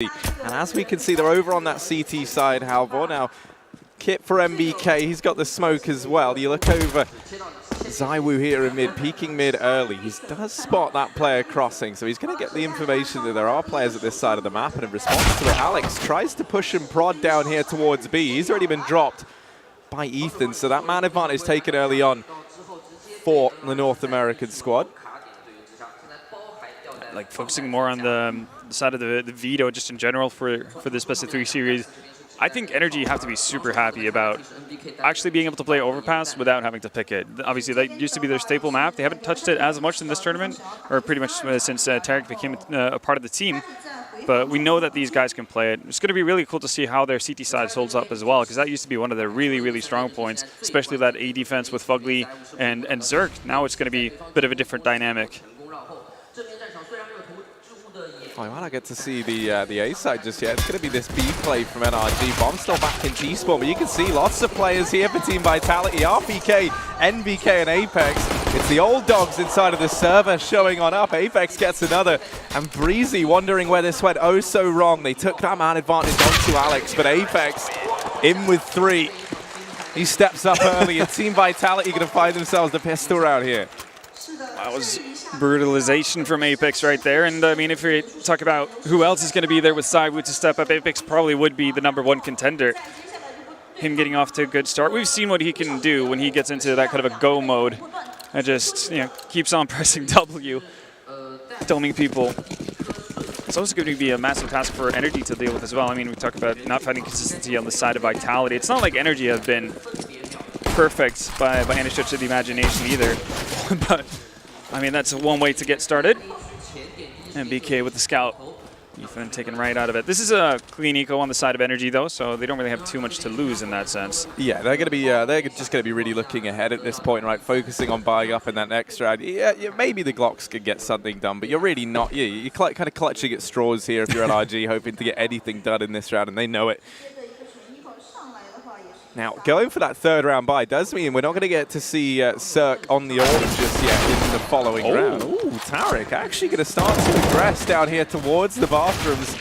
And as we can see, they're over on that CT side, Halvor. Now, Kit for MBK, he's got the smoke as well. You look over ZywOo here in mid, peeking mid early. He does spot that player crossing, so he's going to get the information that there are players at this side of the map. And in response to it, Alex tries to push and prod down here towards B. He's already been dropped by Ethan, so that man advantage taken early on for the North American squad. Like focusing more on the side of the veto just in general for this best of 3 series. I think NRG have to be super happy about actually being able to play Overpass without having to pick it. Obviously, that used to be their staple map. They haven't touched it as much in this tournament, or pretty much since Tarek became a part of the team. But we know that these guys can play it. It's going to be really cool to see how their CT side holds up as well, because that used to be one of their really, really strong points, especially that A defense with Fugly and Zerk. Now it's going to be a bit of a different dynamic. I might not get to see the A side just yet. It's going to be this B play from NRG. Bomb still back in T-Spawn, but you can see lots of players here for Team Vitality. RPK, NBK, and Apex. It's the old dogs inside of the server showing on up. Apex gets another, and Breezy wondering where this went oh so wrong. They took that man advantage onto Alex, but Apex in with 3. He steps up early, and Team Vitality going to find themselves the pistol round here. That was brutalization from Apex right there. And I mean, if we talk about who else is going to be there with ZywOo to step up, Apex probably would be the #1 contender. Him getting off to a good start. We've seen what he can do when he gets into that kind of a go mode and just, you know, keeps on pressing W, doming people. It's also going to be a massive task for NRG to deal with as well. I mean, we talk about not finding consistency on the side of Vitality. It's not like NRG have been perfect by any stretch of the imagination either. But I mean, that's one way to get started. MBK with the scout. Ethan taken right out of it. This is a clean eco on the side of NRG though, so they don't really have too much to lose in that sense. Yeah, they're going to be they're just going to be really looking ahead at this point, right? Focusing on buying up in that next round. Yeah, maybe the Glocks could get something done, but you're really not. Yeah, you're kind of clutching at straws here if you're NRG, hoping to get anything done in this round, and they know it. Now, going for that 3rd round buy does mean we're not going to get to see Cirque on the orb just yet in the following round. Ooh, Tarek actually going to start to progress down here towards the bathrooms,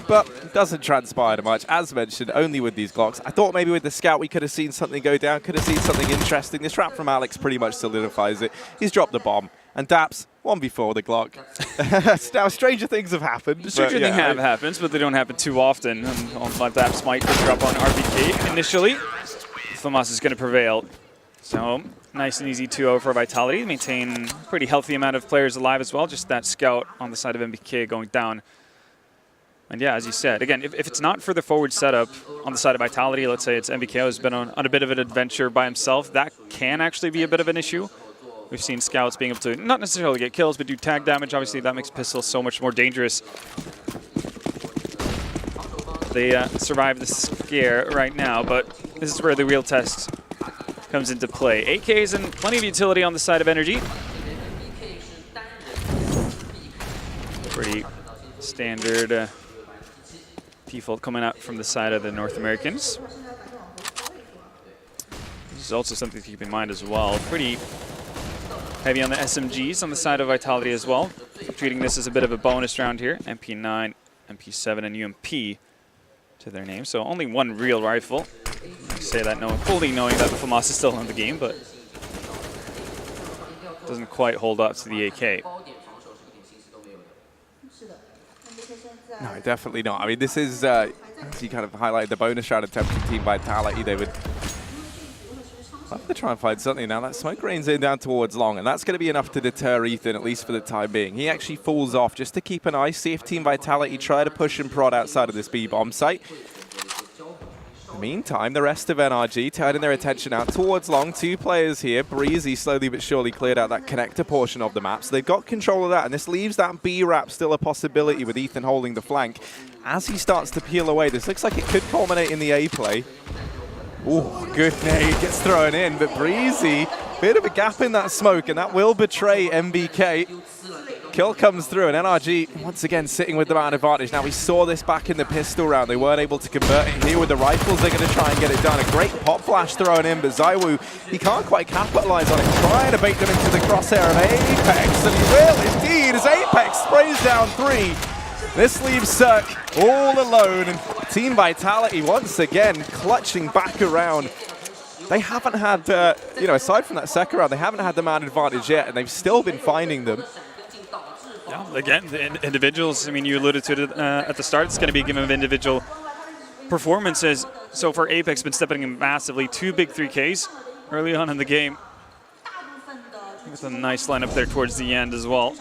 but doesn't transpire much. As mentioned, only with these Glocks. I thought maybe with the scout we could have seen something go down, could have seen something interesting. This wrap from Alex pretty much solidifies it. He's dropped the bomb. And Daps, 1v4 the Glock. Now, stranger things have happened. Stranger things have happened, but they don't happen too often. Daps might pick her up on RPK initially. FAMAS is going to prevail. So, nice and easy 2-0 for Vitality. Maintain a pretty healthy amount of players alive as well. Just that scout on the side of MBK going down. And yeah, as you said, again, if it's not for the forward setup on the side of Vitality, let's say it's MBK who's been on a bit of an adventure by himself, that can actually be a bit of an issue. We've seen scouts being able to not necessarily get kills, but do tag damage. Obviously, that makes pistols so much more dangerous. They survive the scare right now, but this is where the real test comes into play. AKs and plenty of utility on the side of NRG. Pretty standard default coming out from the side of the North Americans. This is also something to keep in mind as well. Pretty heavy on the SMGs on the side of Vitality as well. Treating this as a bit of a bonus round here. MP9, MP7, and UMP to their name. So only one real rifle. I say that fully knowing that the FAMAS is still in the game, but doesn't quite hold up to the AK. No, definitely not. I mean, this is, as you kind of highlighted, the bonus round attempt from Team Vitality. They would love to try and find something now. That smoke rains in down towards long, and that's going to be enough to deter Ethan, at least for the time being. He actually falls off just to keep an eye, see if Team Vitality try to push and prod outside of this B-bomb site. In the meantime, the rest of NRG turning their attention out towards long. 2 players here. Breezy slowly but surely cleared out that connector portion of the map, so they've got control of that, and this leaves that B-wrap still a possibility with Ethan holding the flank. As he starts to peel away, this looks like it could culminate in the A play. Oh, good nade gets thrown in, but Breezy, bit of a gap in that smoke, and that will betray MBK. Kill comes through, and NRG once again sitting with the man advantage. Now, we saw this back in the pistol round. They weren't able to convert it here with the rifles. They're going to try and get it done. A great pop flash thrown in, but ZywOo, he can't quite capitalize on it. Trying to bait them into the crosshair of Apex, and he will indeed as Apex sprays down 3. This leaves Cirque all alone, and Team Vitality once again clutching back around. They haven't had, aside from that second round, they haven't had the man advantage yet, and they've still been finding them. Yeah, again, the individuals, I mean, you alluded to it at the start, it's going to be a game of individual performances. So for Apex, been stepping in massively. 2 big 3Ks early on in the game. With a nice lineup there towards the end as well.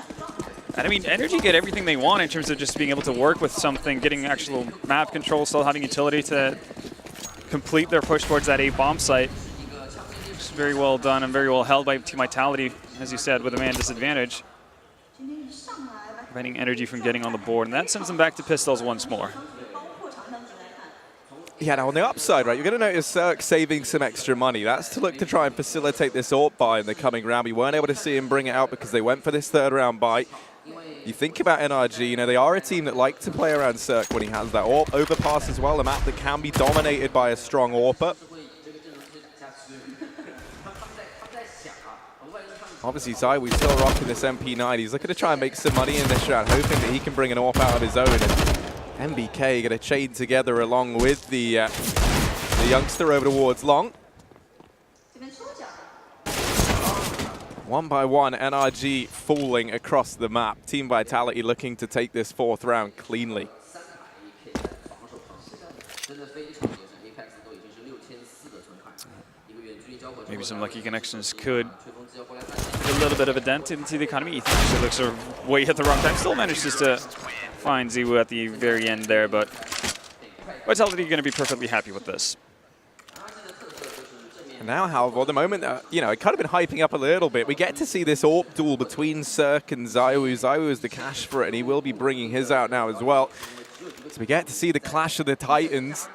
And I mean, NRG get everything they want in terms of just being able to work with something, getting actual map control, still having utility to complete their push towards that A bomb site. It's very well done and very well held by Team Vitality, as you said, with a man disadvantage. Preventing NRG from getting on the board, and that sends them back to pistols once more. Yeah, now on the upside, right, you're going to notice Cirque saving some extra money. That's to look to try and facilitate this AWP buy in the coming round. We weren't able to see him bring it out because they went for this third round buy. You think about NRG, they are a team that like to play around Cirque when he has that AWP overpass as well, a map that can be dominated by a strong AWPer. Obviously, ZywOo's still rocking this MP9. He's looking to try and make some money in this round, hoping that he can bring an AWP out of his own. And MBK going to chain together along with the youngster over towards Long. One by one, NRG falling across the map. Team Vitality looking to take this 4th round cleanly. Maybe some lucky connections could put a little bit of a dent into the economy. Ethan actually looks way at the wrong time. Still manages to find ZywOo at the very end there, but Vitality are going to be perfectly happy with this. And now, however, at the moment, it kind of been hyping up a little bit. We get to see this AWP duel between Cirque and ZywOo. ZywOo is the cash for it, and he will be bringing his out now as well. So we get to see the clash of the Titans.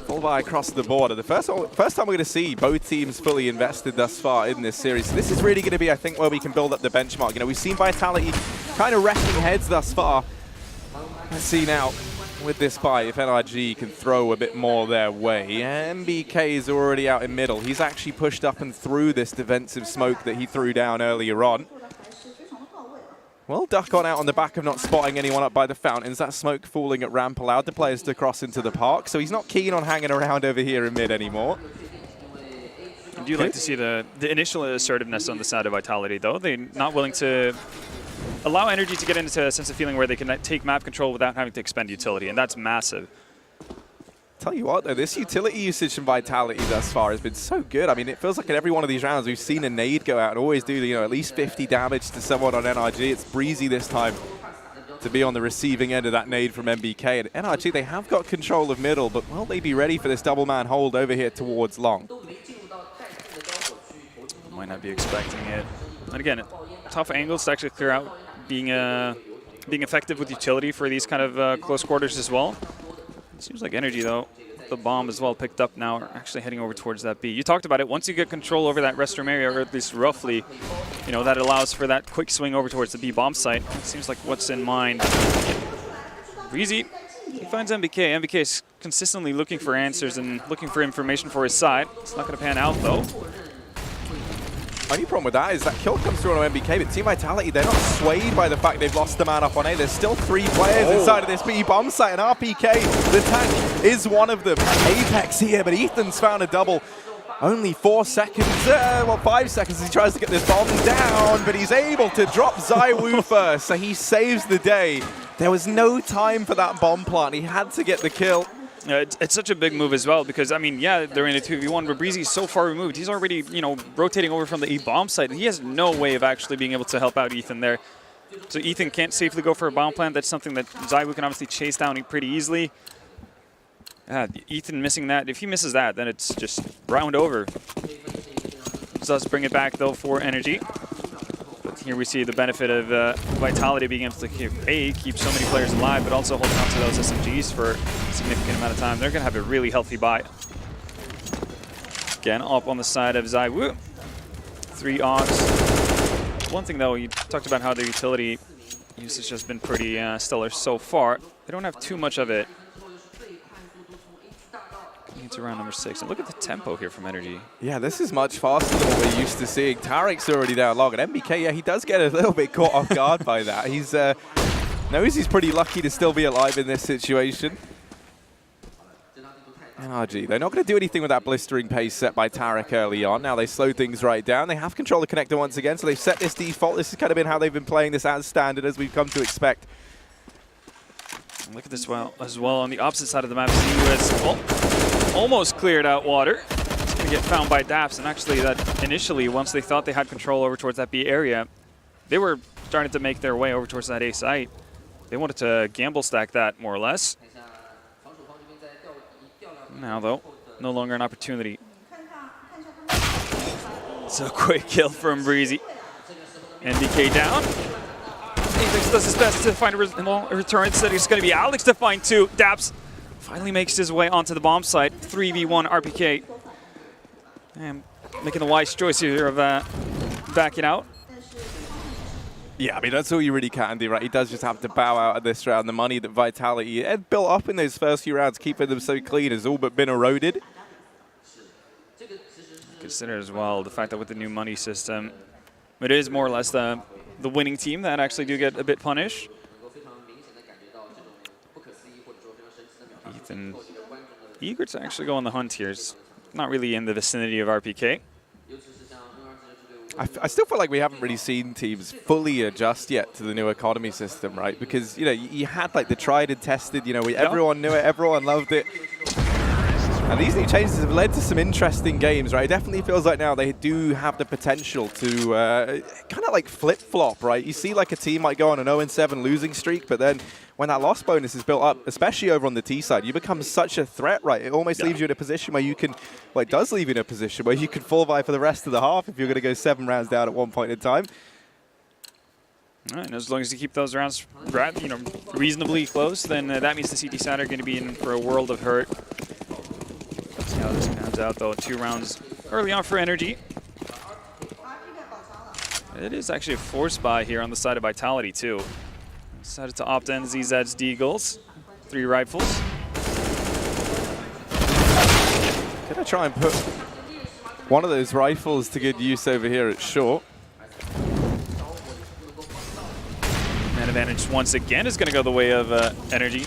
Full buy across the border. The first time we're going to see both teams fully invested thus far in this series. So this is really going to be, I think, where we can build up the benchmark. We've seen Vitality kind of wrecking heads thus far. Let's see now with this buy if NRG can throw a bit more their way. MBK is already out in middle. He's actually pushed up and through this defensive smoke that he threw down earlier on. Well, duck on out on the back of not spotting anyone up by the fountains. That smoke falling at ramp allowed the players to cross into the park, so he's not keen on hanging around over here in mid anymore. I do like to see the initial assertiveness on the side of Vitality, though. They're not willing to allow NRG to get into a sense of feeling where they can take map control without having to expend utility, and that's massive. Tell you what, though, this utility usage from Vitality thus far has been so good. I mean, it feels like in every one of these rounds we've seen a nade go out and always do, at least 50 damage to someone on NRG. It's breezy this time to be on the receiving end of that nade from MBK. And NRG, they have got control of middle, but will they be ready for this double-man hold over here towards Long? Might not be expecting it. And again, tough angles to actually clear out, being effective with utility for these kind of close quarters as well. It seems like NRG, though, the bomb as well picked up now, are actually heading over towards that B. You talked about it. Once you get control over that restroom area, or at least roughly, that allows for that quick swing over towards the B bomb site. It seems like what's in mind. Breezy, he finds MBK. MBK is consistently looking for answers and looking for information for his side. It's not going to pan out, though. Only problem with that is that kill comes through on MBK, but Team Vitality, they're not swayed by the fact they've lost the man up on A. There's still 3 players inside of this B bomb site, and RPK, the tank, is one of them. Apex here, but Ethan's found a double. Only 4 seconds, 5 seconds as he tries to get this bomb down, but he's able to drop ZywOo first, so he saves the day. There was no time for that bomb plant. He had to get the kill. It's such a big move as well because, I mean, yeah, they're in a 2v1, but Breezy's so far removed. He's already, rotating over from the E-bomb side. He has no way of actually being able to help out Ethan there. So Ethan can't safely go for a bomb plant. That's something that ZywOo can obviously chase down pretty easily. Ethan missing that. If he misses that, then it's just round over. Does bring it back, though, for NRG. But here we see the benefit of Vitality being able to keep so many players alive, but also holding on to those SMGs for a significant amount of time. They're going to have a really healthy buy. Again, up on the side of ZywOo. 3 Augs. One thing, though, you talked about how the utility usage has been pretty stellar so far. They don't have too much of it. into round number 6. And look at the tempo here from NRG. Yeah, this is much faster than what we're used to seeing. Tarek's already down long, and MBK, yeah, he does get a little bit caught off guard by that. He's knows he's pretty lucky to still be alive in this situation. NRG, they're not going to do anything with that blistering pace set by Tarek early on. Now they slow things right down. They have control of the connector once again, so they've set this default. This has kind of been how they've been playing this as standard, as we've come to expect. Look at this as well on the opposite side of the map. See has almost cleared out water. It's going to get found by Daps, and actually that initially, once they thought they had control over towards that B area, they were starting to make their way over towards that A site. They wanted to gamble stack that more or less. Now, though, no longer an opportunity. It's a quick kill from Breezy. NBK down. Apex does his best to find a return. Instead, it's going to be Alex to find 2. Daps finally makes his way onto the bomb site. 3v1 RPK. And making the wise choice here of backing out. Yeah, I mean, that's all you really can do, right? He does just have to bow out of this round. The money that Vitality had built up in those first few rounds, keeping them so clean, has all but been eroded. Consider as well the fact that with the new money system, it is more or less the winning team that actually do get a bit punished. Ethan eager to actually go on the hunt here. It's not really in the vicinity of RPK. I still feel like we haven't really seen teams fully adjust yet to the new economy system, right? Because, you know, you had like the tried and tested, you know, everyone knew it, everyone loved it. And these new changes have led to some interesting games, right? It definitely feels like now they do have the potential to kind of like flip-flop, right? You see like a team might go on an 0-7 losing streak, but then when that loss bonus is built up, especially over on the T side, you become such a threat, right? It almost leaves you in a position where you can, well, it does leave you in a position where you can fall by for the rest of the half if you're going to go 7 rounds down at one point in time. All right, and as long as you keep those rounds, you know, reasonably close, then that means the CT side are going to be in for a world of hurt. Let's see how this pans out, though. 2 rounds early on for NRG. It is actually a force buy here on the side of Vitality, too. Decided to opt in ZZ's Deagles. 3 rifles. Gonna try and put one of those rifles to good use over here at short. Man advantage once again is going to go the way of NRG.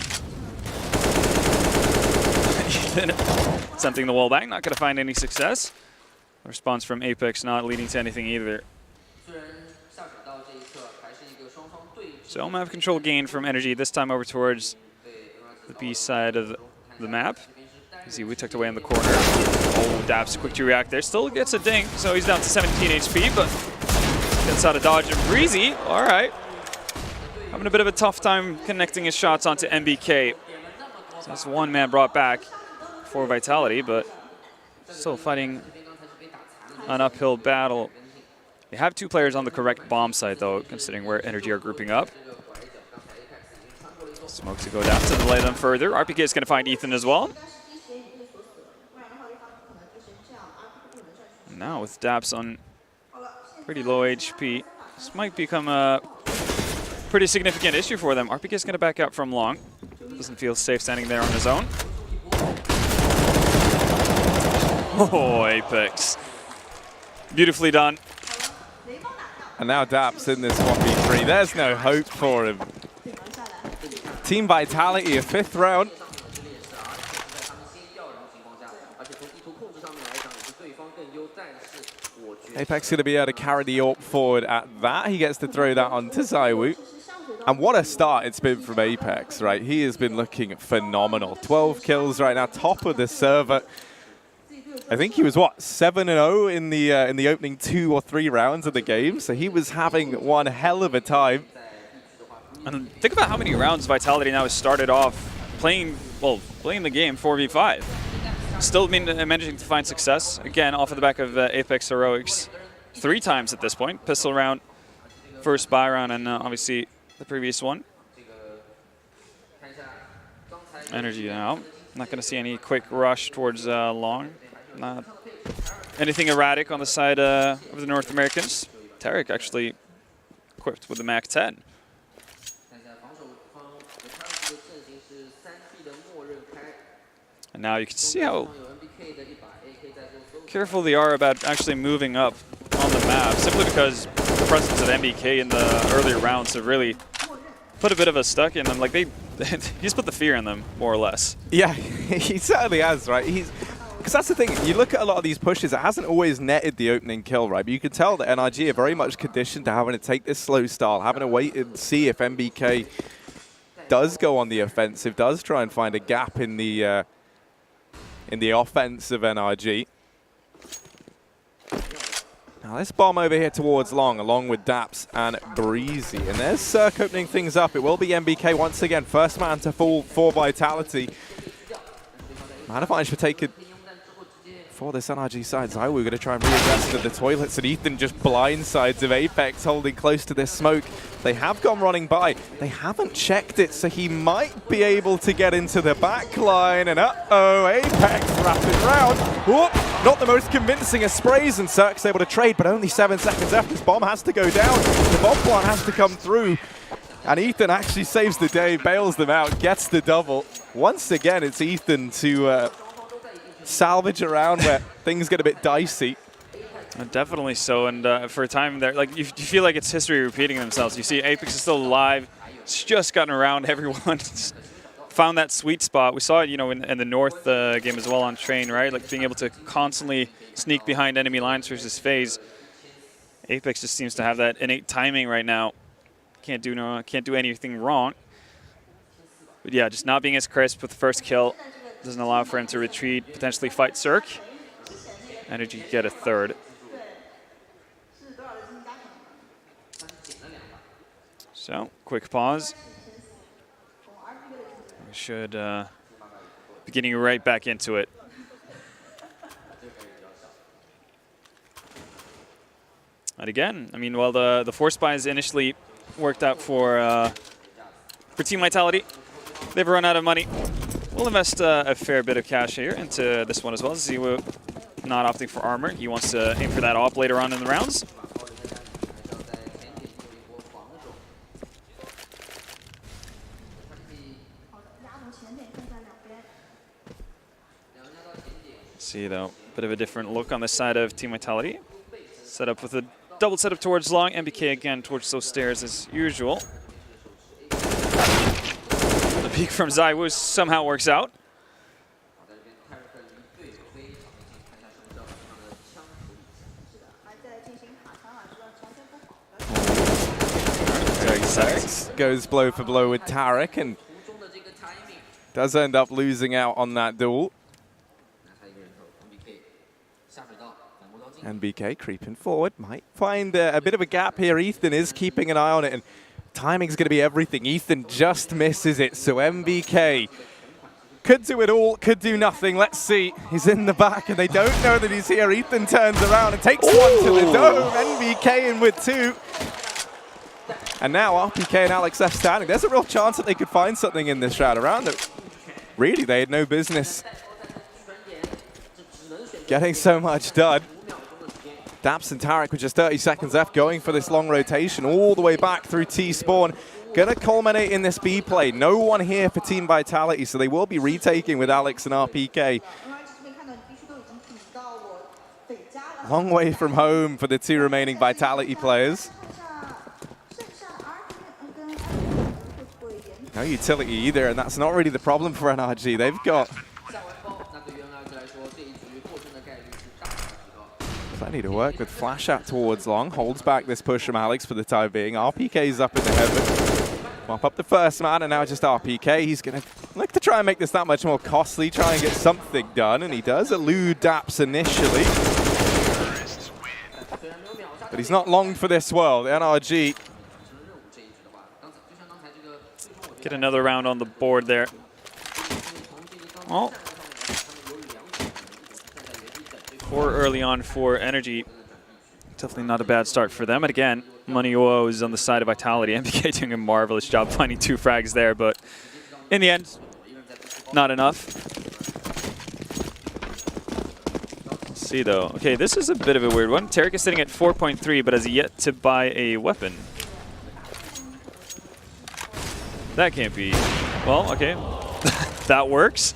Attempting the wall bang, not going to find any success. Response from Apex not leading to anything either. So map control gain from NRG, this time over towards the B side of the map. You see, we tucked away in the corner. Oh, Daps quick to react there. Still gets a ding, so he's down to 17 HP, but gets out of dodge. And Breezy, all right. Having a bit of a tough time connecting his shots onto MBK. So that's 1 man brought back for Vitality, but still fighting an uphill battle. They have 2 players on the correct bomb site, though, considering where NRG are grouping up. Smoke to go down to delay them further. RPK is going to find Ethan as well. And now with Daps on pretty low HP, this might become a pretty significant issue for them. RPK is going to back out from long. Doesn't feel safe standing there on his own. Oh, Apex. Beautifully done. And now Daps in this 1v3. There's no hope for him. Team Vitality, a 5th round. Apex going to be able to carry the AWP forward at that. He gets to throw that onto Zywoo. And what a start it's been from Apex, right? He has been looking phenomenal. 12 kills right now, top of the server. I think he was, what, 7-0 in the opening 2 or 3 rounds of the game. So he was having one hell of a time. And think about how many rounds Vitality now has started off playing the game 4v5. Still managing to find success, again, off of the back of Apex Heroics 3 times at this point. Pistol round, first buy round, and obviously the previous one. NRG now. Not going to see any quick rush towards long. Not anything erratic on the side of the North Americans. Tarek actually equipped with the MAC-10. And now you can see how careful they are about actually moving up on the map, simply because the presence of MBK in the earlier rounds have really put a bit of a stuck in them. Like he's put the fear in them, more or less. Yeah, he certainly has, right? Because that's the thing, you look at a lot of these pushes, it hasn't always netted the opening kill, right? But you can tell that NRG are very much conditioned to having to take this slow style, having to wait and see if MBK does go on the offensive, does try and find a gap in the offense of NRG. Now this bomb over here towards Long, along with Daps and Breezy. And there's Cirque opening things up. It will be MBK once again. First man to fall for Vitality. Man advantage for taken for this NRG side. Zywoo going to try and readjust to the toilets, and Ethan just blindsides of Apex holding close to this smoke. They have gone running by. They haven't checked it, so he might be able to get into the back line. And uh-oh, Apex wrapping round. Whoop, not the most convincing of sprays, and Cirque's able to trade, but only 7 seconds left. This bomb has to go down. The bomb plant has to come through. And Ethan actually saves the day, bails them out, gets the double. Once again, it's Ethan to salvage around where things get a bit dicey. Definitely so, and for a time there, like you feel like it's history repeating themselves. You see Apex is still alive. It's just gotten around everyone. Found that sweet spot. We saw it, you know, in the North game as well on Train, right? Like being able to constantly sneak behind enemy lines versus FaZe. Apex just seems to have that innate timing right now. Can't do anything wrong. But yeah, just not being as crisp with the first kill doesn't allow for him to retreat, potentially fight Cirque. NRG get a third. So, quick pause. We should be getting right back into it. And again, I mean, while the Force Buys initially worked out for Team Vitality, they've run out of money. We'll invest a fair bit of cash here into this one as well. Zywoo not opting for armor. He wants to aim for that op later on in the rounds. See though, bit of a different look on the side of Team Vitality. Set up with a double setup towards Long. MBK again towards those stairs as usual. The peek from Zywoo somehow works out. Goes blow for blow with Tarek and does end up losing out on that duel. NBK creeping forward, might find a bit of a gap here. Ethan is keeping an eye on it, and timing's going to be everything. Ethan just misses it, so NBK could do it all, could do nothing. Let's see. He's in the back, and they don't know that he's here. Ethan turns around and takes one to the dome. NBK in with 2. And now RPK and Alex F standing. There's a real chance that they could find something in this round around that really they had no business getting so much done. Daps and Tarek with just 30 seconds left, going for this long rotation all the way back through T-spawn. Gonna culminate in this B play. No one here for Team Vitality, so they will be retaking with Alex and RPK. Long way from home for the 2 remaining Vitality players. No utility either, and that's not really the problem for NRG. They've got plenty to work with. Flash out towards Long, holds back this push from Alex for the time being. RPK's up in the heaven. Mop up the first man, and now just RPK. He's going to look to try and make this that much more costly, try and get something done, and he does elude Daps initially. But he's not long for this world. NRG get another round on the board there. Oh. 4 early on for NRG. Definitely not a bad start for them. And again, Money is on the side of Vitality. MBK doing a marvelous job finding 2 frags there, but in the end, not enough. Let's see though. Okay, this is a bit of a weird one. Tarek is sitting at 4.3, but has yet to buy a weapon. That can't be. Well, okay. That works.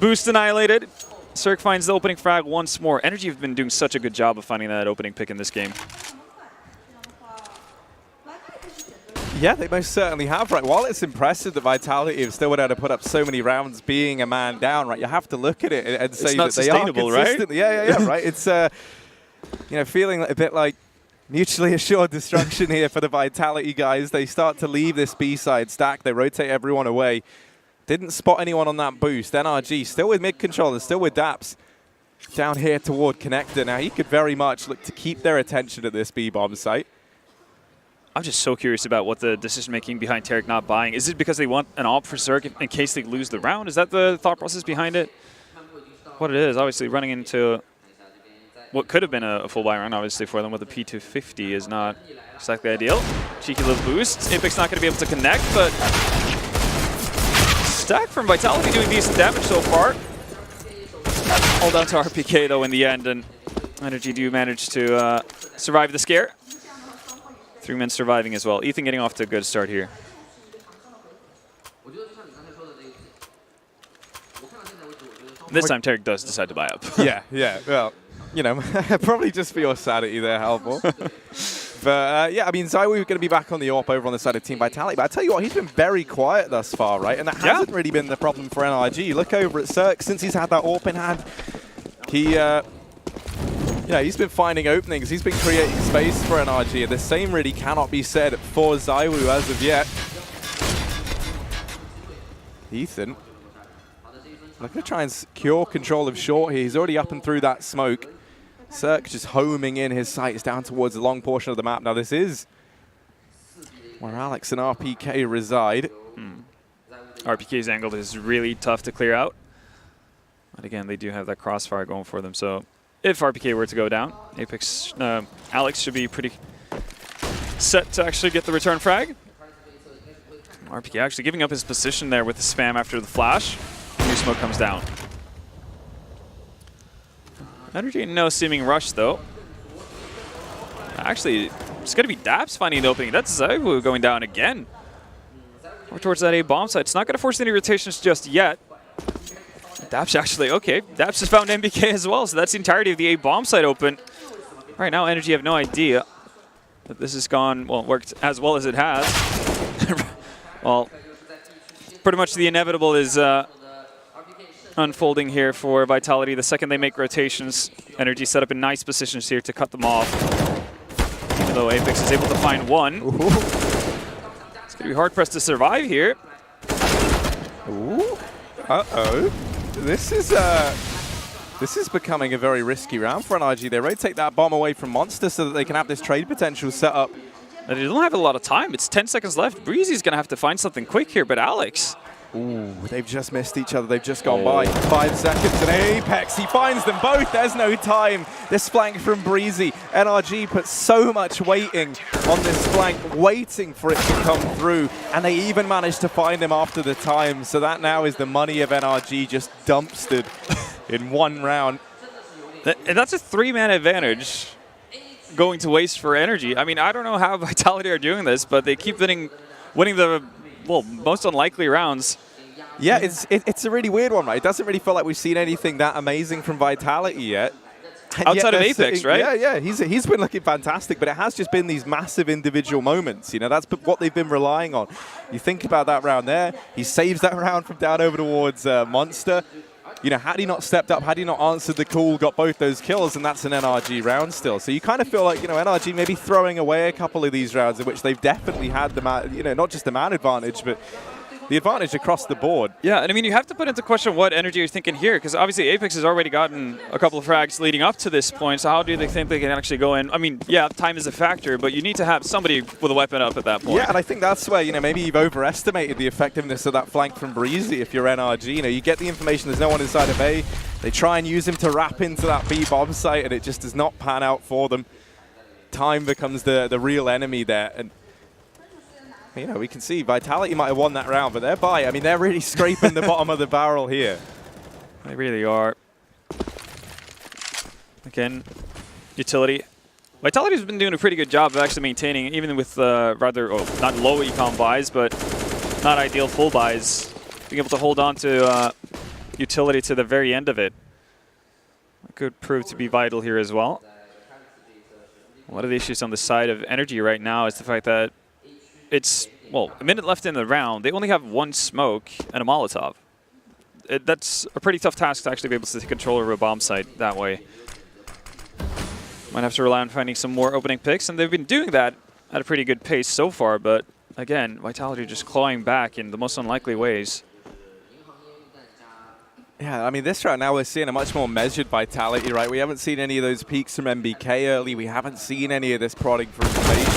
Boost annihilated. Cirque finds the opening frag once more. NRG have been doing such a good job of finding that opening pick in this game. Yeah, they most certainly have, right? While it's impressive that Vitality have still been able to put up so many rounds being a man down, right? You have to look at it and say that they are consistent. Right? Yeah, right? It's, you know, feeling a bit like mutually assured destruction here for the Vitality guys. They start to leave this B-side stack. They rotate everyone away. Didn't spot anyone on that boost. NRG still with mid-controllers, still with Daps. Down here toward Connector. Now, he could very much look to keep their attention at this B-bomb site. I'm just so curious about what the decision-making behind Tarek not buying. Is it because they want an AWP for Cirque in case they lose the round? Is that the thought process behind it? What it is, obviously running into what could have been a full buy round, obviously, for them with a P250 is not exactly ideal. Cheeky little boost. Apex not going to be able to connect, but stack from Vitality doing decent damage so far. All down to RPK, though, in the end, and NRG do manage to survive the scare. 3 men surviving as well. Ethan getting off to a good start here. This time, Tarek does decide to buy up. Yeah. Well, you know, probably just for your sanity there, Halvor. But, yeah, I mean, Zywoo going to be back on the AWP over on the side of Team Vitality. But I tell you what, he's been very quiet thus far, right? And that hasn't really been the problem for NRG. Look over at Cirque. Since he's had that AWP in hand, he... yeah, he's been finding openings. He's been creating space for NRG. And the same really cannot be said for Zywoo as of yet. Ethan looking to try and secure control of short here. He's already up and through that smoke. Cirque just homing in his sights down towards the long portion of the map. Now this is where Alex and RPK reside. RPK's angle is really tough to clear out. But again, they do have that crossfire going for them. So if RPK were to go down, Apex, Alex should be pretty set to actually get the return frag. RPK actually giving up his position there with the spam after the flash. New smoke comes down. NRG no seeming rush though. Actually, it's going to be Daps finding the opening. That's Zywoo going down again. More towards that A bomb site. It's not going to force any rotations just yet. Daps actually, okay. Daps has found MBK as well, so that's the entirety of the A bomb site open. Right now, NRG have no idea that this has gone, well, worked as well as it has. Well, pretty much the inevitable is unfolding here for Vitality. The second they make rotations, NRG set up in nice positions here to cut them off. Even though Apex is able to find one. Ooh. It's going to be hard-pressed to survive here. Ooh. Uh-oh. This is becoming a very risky round for NRG. They rotate that bomb away from Monster so that they can have this trade potential set up. They don't have a lot of time. It's 10 seconds left. Breezy's going to have to find something quick here, but Alex... Ooh, they've just missed each other. They've just gone by. 5 seconds and Apex. He finds them both. There's no time. This flank from Breezy. NRG put so much waiting on this flank, waiting for it to come through. And they even managed to find him after the time. So that now is the money of NRG just dumpstered in one round. And that's a 3-man advantage going to waste for NRG. I mean, I don't know how Vitality are doing this, but they keep winning the, well, most unlikely rounds. Yeah, it's a really weird one, right? It doesn't really feel like we've seen anything that amazing from Vitality yet. And outside of Apex, right? Yeah, he's been looking fantastic, but it has just been these massive individual moments. You know, that's what they've been relying on. You think about that round there. He saves that round from down over towards Monster. You know, had he not stepped up, had he not answered the call, got both those kills, and that's an NRG round still. So you kind of feel like, you know, NRG maybe throwing away a couple of these rounds in which they've definitely had the man, you know, not just the man advantage, but the advantage across the board. Yeah, and I mean, you have to put into question what NRG is thinking here, because obviously Apex has already gotten a couple of frags leading up to this point, so how do they think they can actually go in? I mean, yeah, time is a factor, but you need to have somebody with a weapon up at that point. Yeah, and I think that's where, you know, maybe you've overestimated the effectiveness of that flank from Breezy if you're NRG. You know, you get the information there's no one inside of A, they try and use him to wrap into that B bomb site, and it just does not pan out for them. Time becomes the real enemy there, and you know, we can see Vitality might have won that round, but they're by. I mean, they're really scraping the bottom of the barrel here. They really are. Again, utility. Vitality's been doing a pretty good job of actually maintaining, even with rather, not low econ buys, but not ideal full buys, being able to hold on to utility to the very end of it. could prove to be vital here as well. One of the issues on the side of NRG right now is the fact that it's, well, a minute left in the round. They only have one smoke and a Molotov. That's a pretty tough task to actually be able to take control over a bomb site that way. Might have to rely on finding some more opening picks, and they've been doing that at a pretty good pace so far, but again, Vitality just clawing back in the most unlikely ways. Yeah, I mean, this round now we're seeing a much more measured Vitality, right? We haven't seen any of those peaks from MBK early. We haven't seen any of this prodding for information.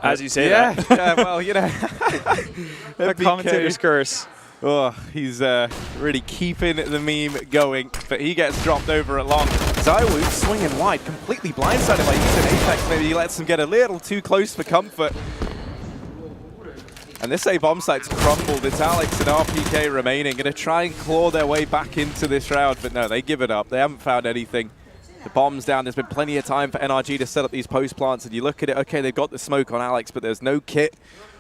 As you say that. Yeah, well, you know. The commentator's curse. Oh, he's really keeping the meme going, but he gets dropped over at long. ZywOo swinging wide, completely blindsided by Ethan Apex. Maybe he lets him get a little too close for comfort. And this A bomb site's crumbled. It's Alex and RPK remaining. Going to try and claw their way back into this round, but no, they give it up. They haven't found anything. The bomb's down. There's been plenty of time for NRG to set up these post plants, and you look at it, okay, they've got the smoke on Alex, but there's no kit.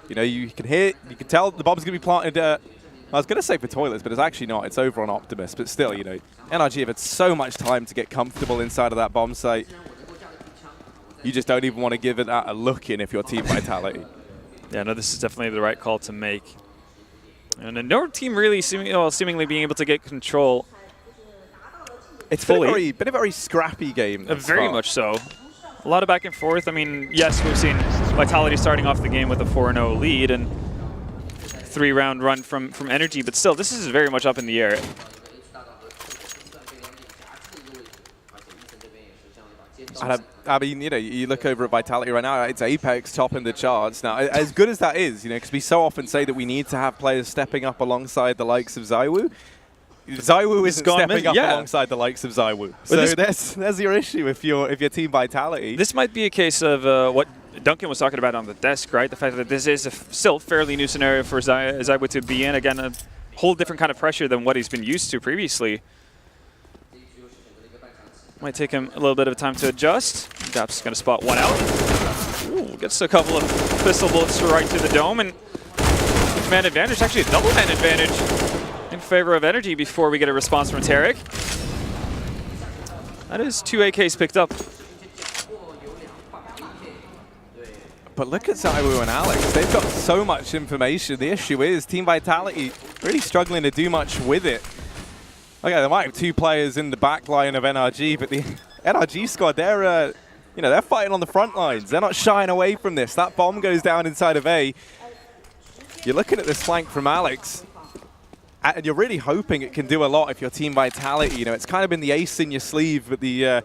You know, you can hear, you can tell the bomb's going to be planted. I was going to say for toilets, but it's actually not. It's over on Optimus. But still, you know, NRG have had so much time to get comfortable inside of that bomb site. You just don't even want to give it a look in if you're Team Vitality. Yeah, no, this is definitely the right call to make. And no team really seemingly being able to get control. It's been a very scrappy game. Very much so. A lot of back and forth. I mean, yes, we've seen Vitality starting off the game with a 4-0 lead and 3-round run from NRG, but still, this is very much up in the air. I mean, you know, you look over at Vitality right now, it's Apex topping the charts. Now, as good as that is, you know, because we so often say that we need to have players stepping up alongside the likes of ZywOo. ZywOo isn't stepping up alongside the likes of ZywOo. So there's your issue if you're Team Vitality. This might be a case of what Duncan was talking about on the desk, right? The fact that this is a still fairly new scenario for ZywOo to be in. Again, a whole different kind of pressure than what he's been used to previously. Might take him a little bit of time to adjust. Daps going to spot one out. Ooh, gets a couple of pistol bullets right to the dome, and man advantage, actually a double man advantage in favor of NRG before we get a response from Tarek. That is 2 AKs picked up. But look at ZywOo and Alex. They've got so much information. The issue is Team Vitality really struggling to do much with it. Okay, they might have 2 players in the back line of NRG, but the NRG squad, they're fighting on the front lines. They're not shying away from this. That bomb goes down inside of A. You're looking at this flank from Alex, and you're really hoping it can do a lot if you're Team Vitality. You know, it's kind of been the ace in your sleeve, but the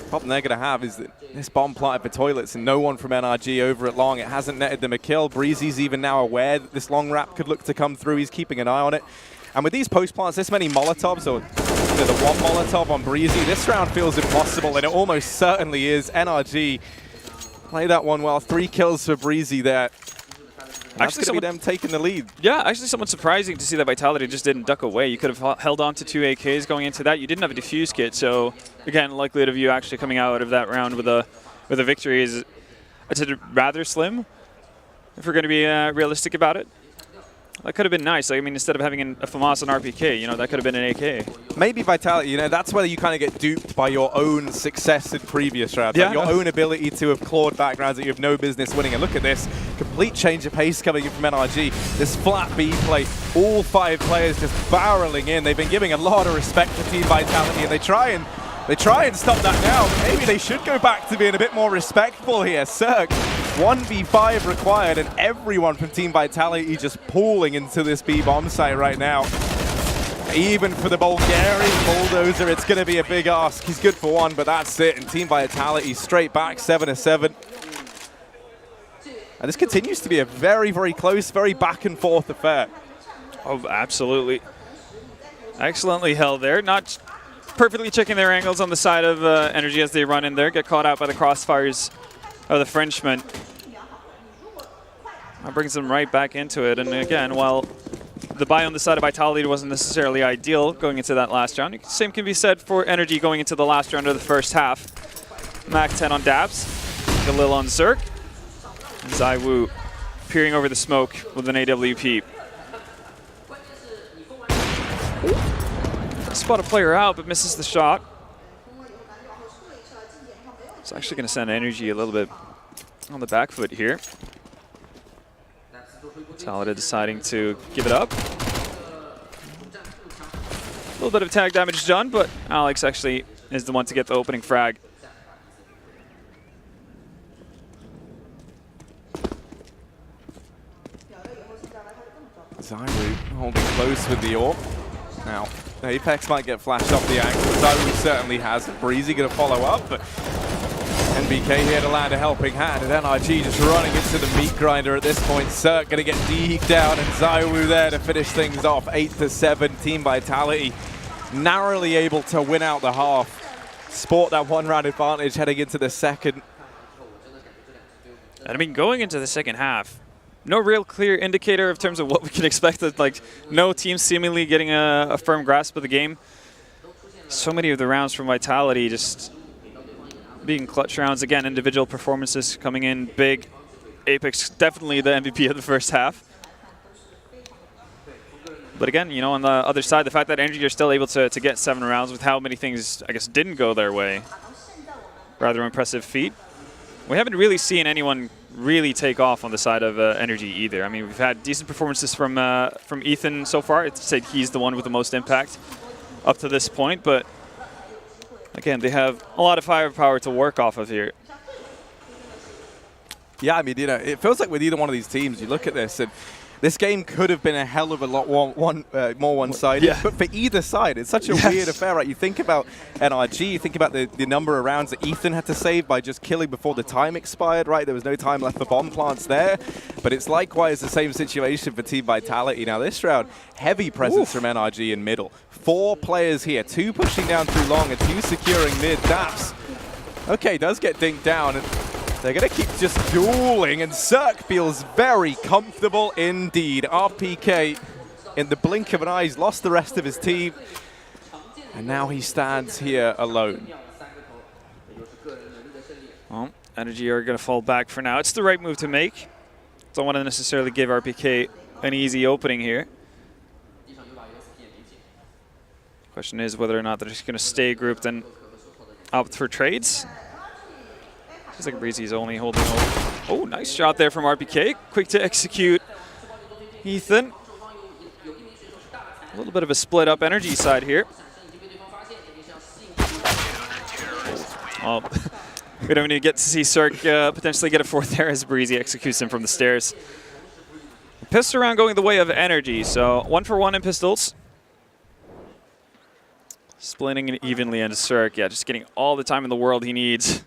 problem they're going to have is that this bomb planted for toilets and no one from NRG over at long. It hasn't netted them a kill. Breezy's even now aware that this long wrap could look to come through. He's keeping an eye on it. And with these post plants, this many Molotovs, or the one Molotov on Breezy, this round feels impossible, and it almost certainly is. NRG play that one well. 3 kills for Breezy there. That's going to be them taking the lead. Yeah, actually somewhat surprising to see that Vitality just didn't duck away. You could have held on to 2 AKs going into that. You didn't have a defuse kit, so again, likelihood of you actually coming out of that round with a victory is rather slim, if we're going to be realistic about it. That could have been nice. Like, I mean, instead of having a FAMAS and RPK, you know, that could have been an AK. Maybe Vitality, you know, that's where you kind of get duped by your own success in previous rounds. Yeah. Like your own ability to have clawed back rounds that you have no business winning. And look at this, complete change of pace coming in from NRG. This flat B play, all 5 players just barreling in. They've been giving a lot of respect to Team Vitality, and they try and stop that now. Maybe they should go back to being a bit more respectful here. Cirque, 1v5 required, and everyone from Team Vitality just pooling into this B bomb site right now. Even for the Bulgarian bulldozer, it's going to be a big ask. He's good for 1, but that's it. And Team Vitality straight back, 7-7. And this continues to be a very, very close, very back and forth affair. Oh, absolutely. Excellently held there. Not perfectly checking their angles on the side of NRG as they run in there, get caught out by the crossfires of the Frenchman. That brings them right back into it. And again, while the buy on the side of Vitality wasn't necessarily ideal going into that last round, the same can be said for NRG going into the last round of the first half. Mac 10 on Daps, Galil on Zerk, and ZywOo peering over the smoke with an AWP. Ooh, spot a player out, but misses the shot. It's actually going to send NRG a little bit on the back foot here. Talita deciding to give it up. A little bit of tag damage done, but Alex actually is the one to get the opening frag. ZywOo holding close with the AWP. Now, Apex might get flashed off the angle. ZywOo certainly has. Breezy going to follow up, but NBK here to land a helping hand, and NRG just running into the meat grinder at this point. Cirque going to get deked down, and ZywOo there to finish things off. 8-7, Team Vitality narrowly able to win out the half. Sport that one-round advantage heading into the second. And I mean, going into the second half, no real clear indicator in terms of what we can expect. Like, no team seemingly getting a firm grasp of the game. So many of the rounds from Vitality just being clutch rounds. Again, individual performances coming in big. Apex definitely the MVP of the first half. But again, you know, on the other side, the fact that NRG are still able to get 7 rounds with how many things, I guess, didn't go their way. Rather impressive feat. We haven't really seen anyone really take off on the side of NRG either. I mean, we've had decent performances from Ethan so far. I'd say he's the one with the most impact up to this point, but again, they have a lot of firepower to work off of here. Yeah, I mean, you know, it feels like with either one of these teams, you look at this and this game could have been a hell of a lot more one-sided, yeah. But for either side, it's such a weird affair, right? You think about NRG, you think about the number of rounds that Ethan had to save by just killing before the time expired, right? There was no time left for bomb plants there. But it's likewise the same situation for Team Vitality. Now this round, heavy presence from NRG in middle. 4 players here, 2 pushing down through long and 2 securing mid. Daps, okay, does get dinked down. And they're going to keep just dueling, and Cirque feels very comfortable indeed. RPK, in the blink of an eye, he's lost the rest of his team, and now he stands here alone. Well, NRG are going to fall back for now. It's the right move to make. Don't want to necessarily give RPK an easy opening here. Question is whether or not they're just going to stay grouped and opt for trades. Feels like Breezy's only holding over. Oh, nice shot there from RPK. Quick to execute Ethan. A little bit of a split up NRG side here. Well, we don't even get to see Cirque potentially get a 4th there as Breezy executes him from the stairs. Pistol round going the way of NRG, so 1-for-1 in pistols. Splitting it evenly into Cirque. Yeah, just getting all the time in the world he needs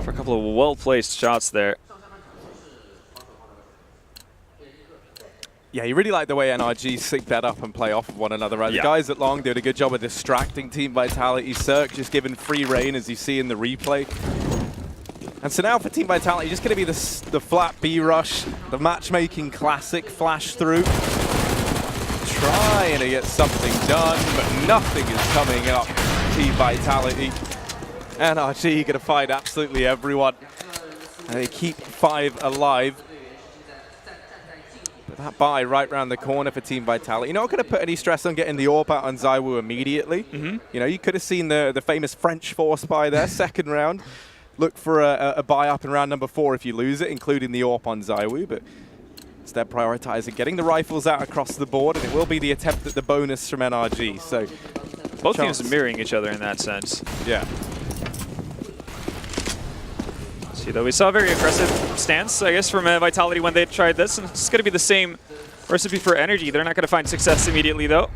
for a couple of well-placed shots there. Yeah, you really like the way NRG sync that up and play off of one another, right? Yeah. The guys at Long did a good job of distracting Team Vitality. Cirque just given free reign, as you see in the replay. And so now for Team Vitality, just going to be the flat B rush, the matchmaking classic flash through. Trying to get something done, but nothing is coming up. Team Vitality. NRG going to find absolutely everyone. And they keep 5 alive. But that buy right around the corner for Team Vitality. You're not going to put any stress on getting the AWP out on ZywOo immediately. You know, you could have seen the famous French Force buy there, second round. Look for a buy up in round number 4 if you lose it, including the AWP on ZywOo. But instead prioritizing getting the rifles out across the board, and it will be the attempt at the bonus from NRG. So both teams are mirroring each other in that sense. Yeah. See, though, we saw a very aggressive stance, I guess, from Vitality when they tried this, and it's going to be the same recipe for NRG. They're not going to find success immediately, though.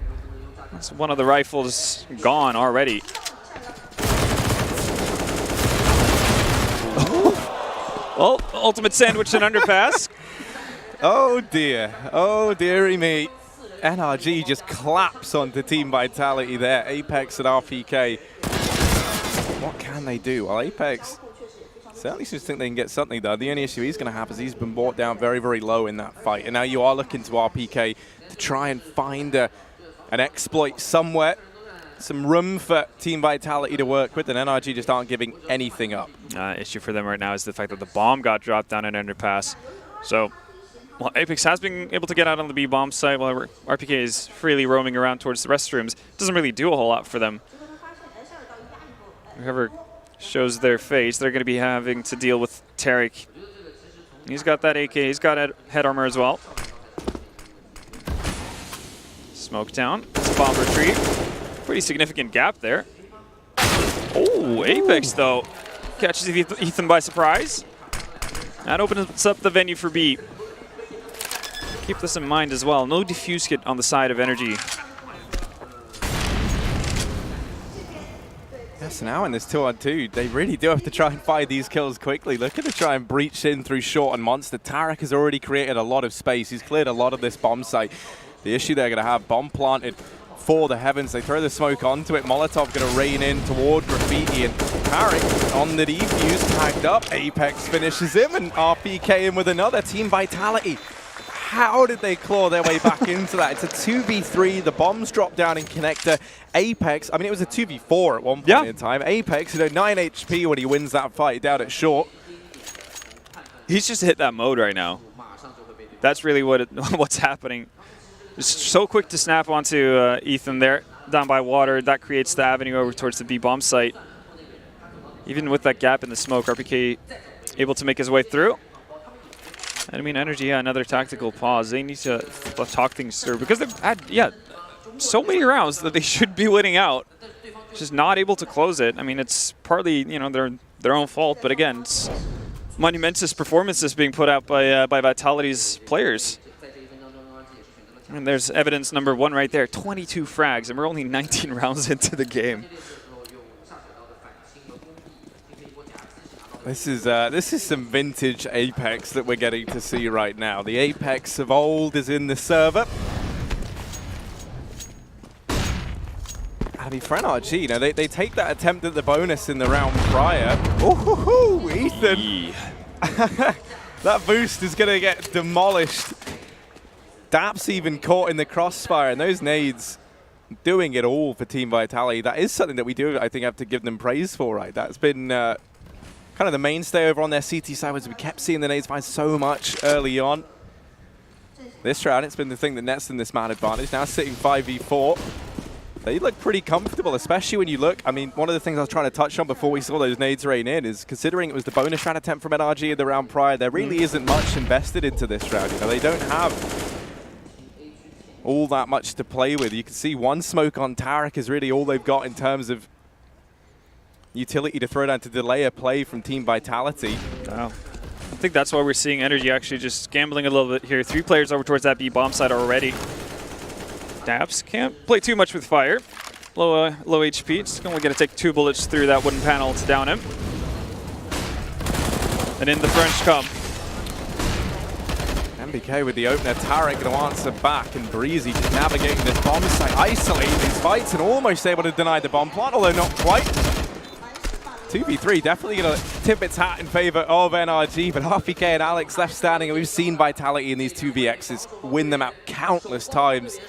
That's one of the rifles gone already. Well, ultimate sandwich and underpass. Oh dear, oh dearie me. NRG just claps onto Team Vitality there. Apex and RPK. What can they do? Well, Apex certainly seems to think they can get something done. The only issue he's going to have is he's been brought down very, very low in that fight. And now you are looking to RPK to try and find an exploit somewhere. Some room for Team Vitality to work with, and NRG just aren't giving anything up. Issue for them right now is the fact that the bomb got dropped down in underpass. So Well, Apex has been able to get out on the B bomb site while RPK is freely roaming around towards the restrooms. Doesn't really do a whole lot for them. Whoever shows their face, they're going to be having to deal with Tarek. He's got that AK, he's got head armor as well. Smoke down, it's a bomb retreat. Pretty significant gap there. Oh, Apex though catches Ethan by surprise. That opens up the venue for B. Keep this in mind as well. No defuse kit on the side of NRG. Yes, now in this 2-on-2, they really do have to try and find these kills quickly. Looking to try and breach in through short and monster. Tarek has already created a lot of space. He's cleared a lot of this bomb site. The issue they're going to have, bomb planted for the heavens. They throw the smoke onto it. Molotov going to rain in toward Graffiti, and Tarek on the defuse, tagged up. Apex finishes him, and RPK in with another. Team Vitality. How did they claw their way back into that? It's a 2v3. The bombs drop down in connector. Apex, I mean, it was a 2v4 at one point in time. Apex, 9 HP when he wins that fight down at short. He's just hit that mode right now. That's really what's happening. Just so quick to snap onto Ethan there, down by water. That creates the avenue over towards the B bomb site. Even with that gap in the smoke, RPK able to make his way through. I mean, NRG, yeah, another tactical pause. They need to talk things through because they've had, so many rounds that they should be winning out. Just not able to close it. I mean, it's partly, their own fault, but again, it's monumentous performances being put out by Vitality's players. And there's evidence number 1 right there, 22 frags, and we're only 19 rounds into the game. This is some vintage Apex that we're getting to see right now. The Apex of old is in the server. I mean, for NRG, they take that attempt at the bonus in the round prior. Oh, Ethan! That boost is going to get demolished. Daps even caught in the crossfire, and those nades doing it all for Team Vitality. That is something that we do, I think, have to give them praise for, right? That's been kind of the mainstay over on their CT side, was we kept seeing the nades find so much early on. This round, it's been the thing that nets them this man advantage. Now sitting 5v4. They look pretty comfortable, especially when you look. I mean, one of the things I was trying to touch on before we saw those nades rain in is considering it was the bonus round attempt from NRG in the round prior, there really isn't much invested into this round. They don't have all that much to play with. You can see one smoke on Tarek is really all they've got in terms of utility to throw down to delay a play from Team Vitality. Wow. I think that's why we're seeing NRG actually just gambling a little bit here. 3 players over towards that B bomb side already. Daps can't play too much with fire. Low HP, just only going to take 2 bullets through that wooden panel to down him. And in the French come. MBK with the opener, Tarek going to answer back, and Breezy just navigating this bomb site, isolating these fights and almost able to deny the bomb plant, although not quite. 2v3 definitely going to tip its hat in favor of NRG, but RPK and Alex left standing, and we've seen Vitality in these 2vx's win them out countless times.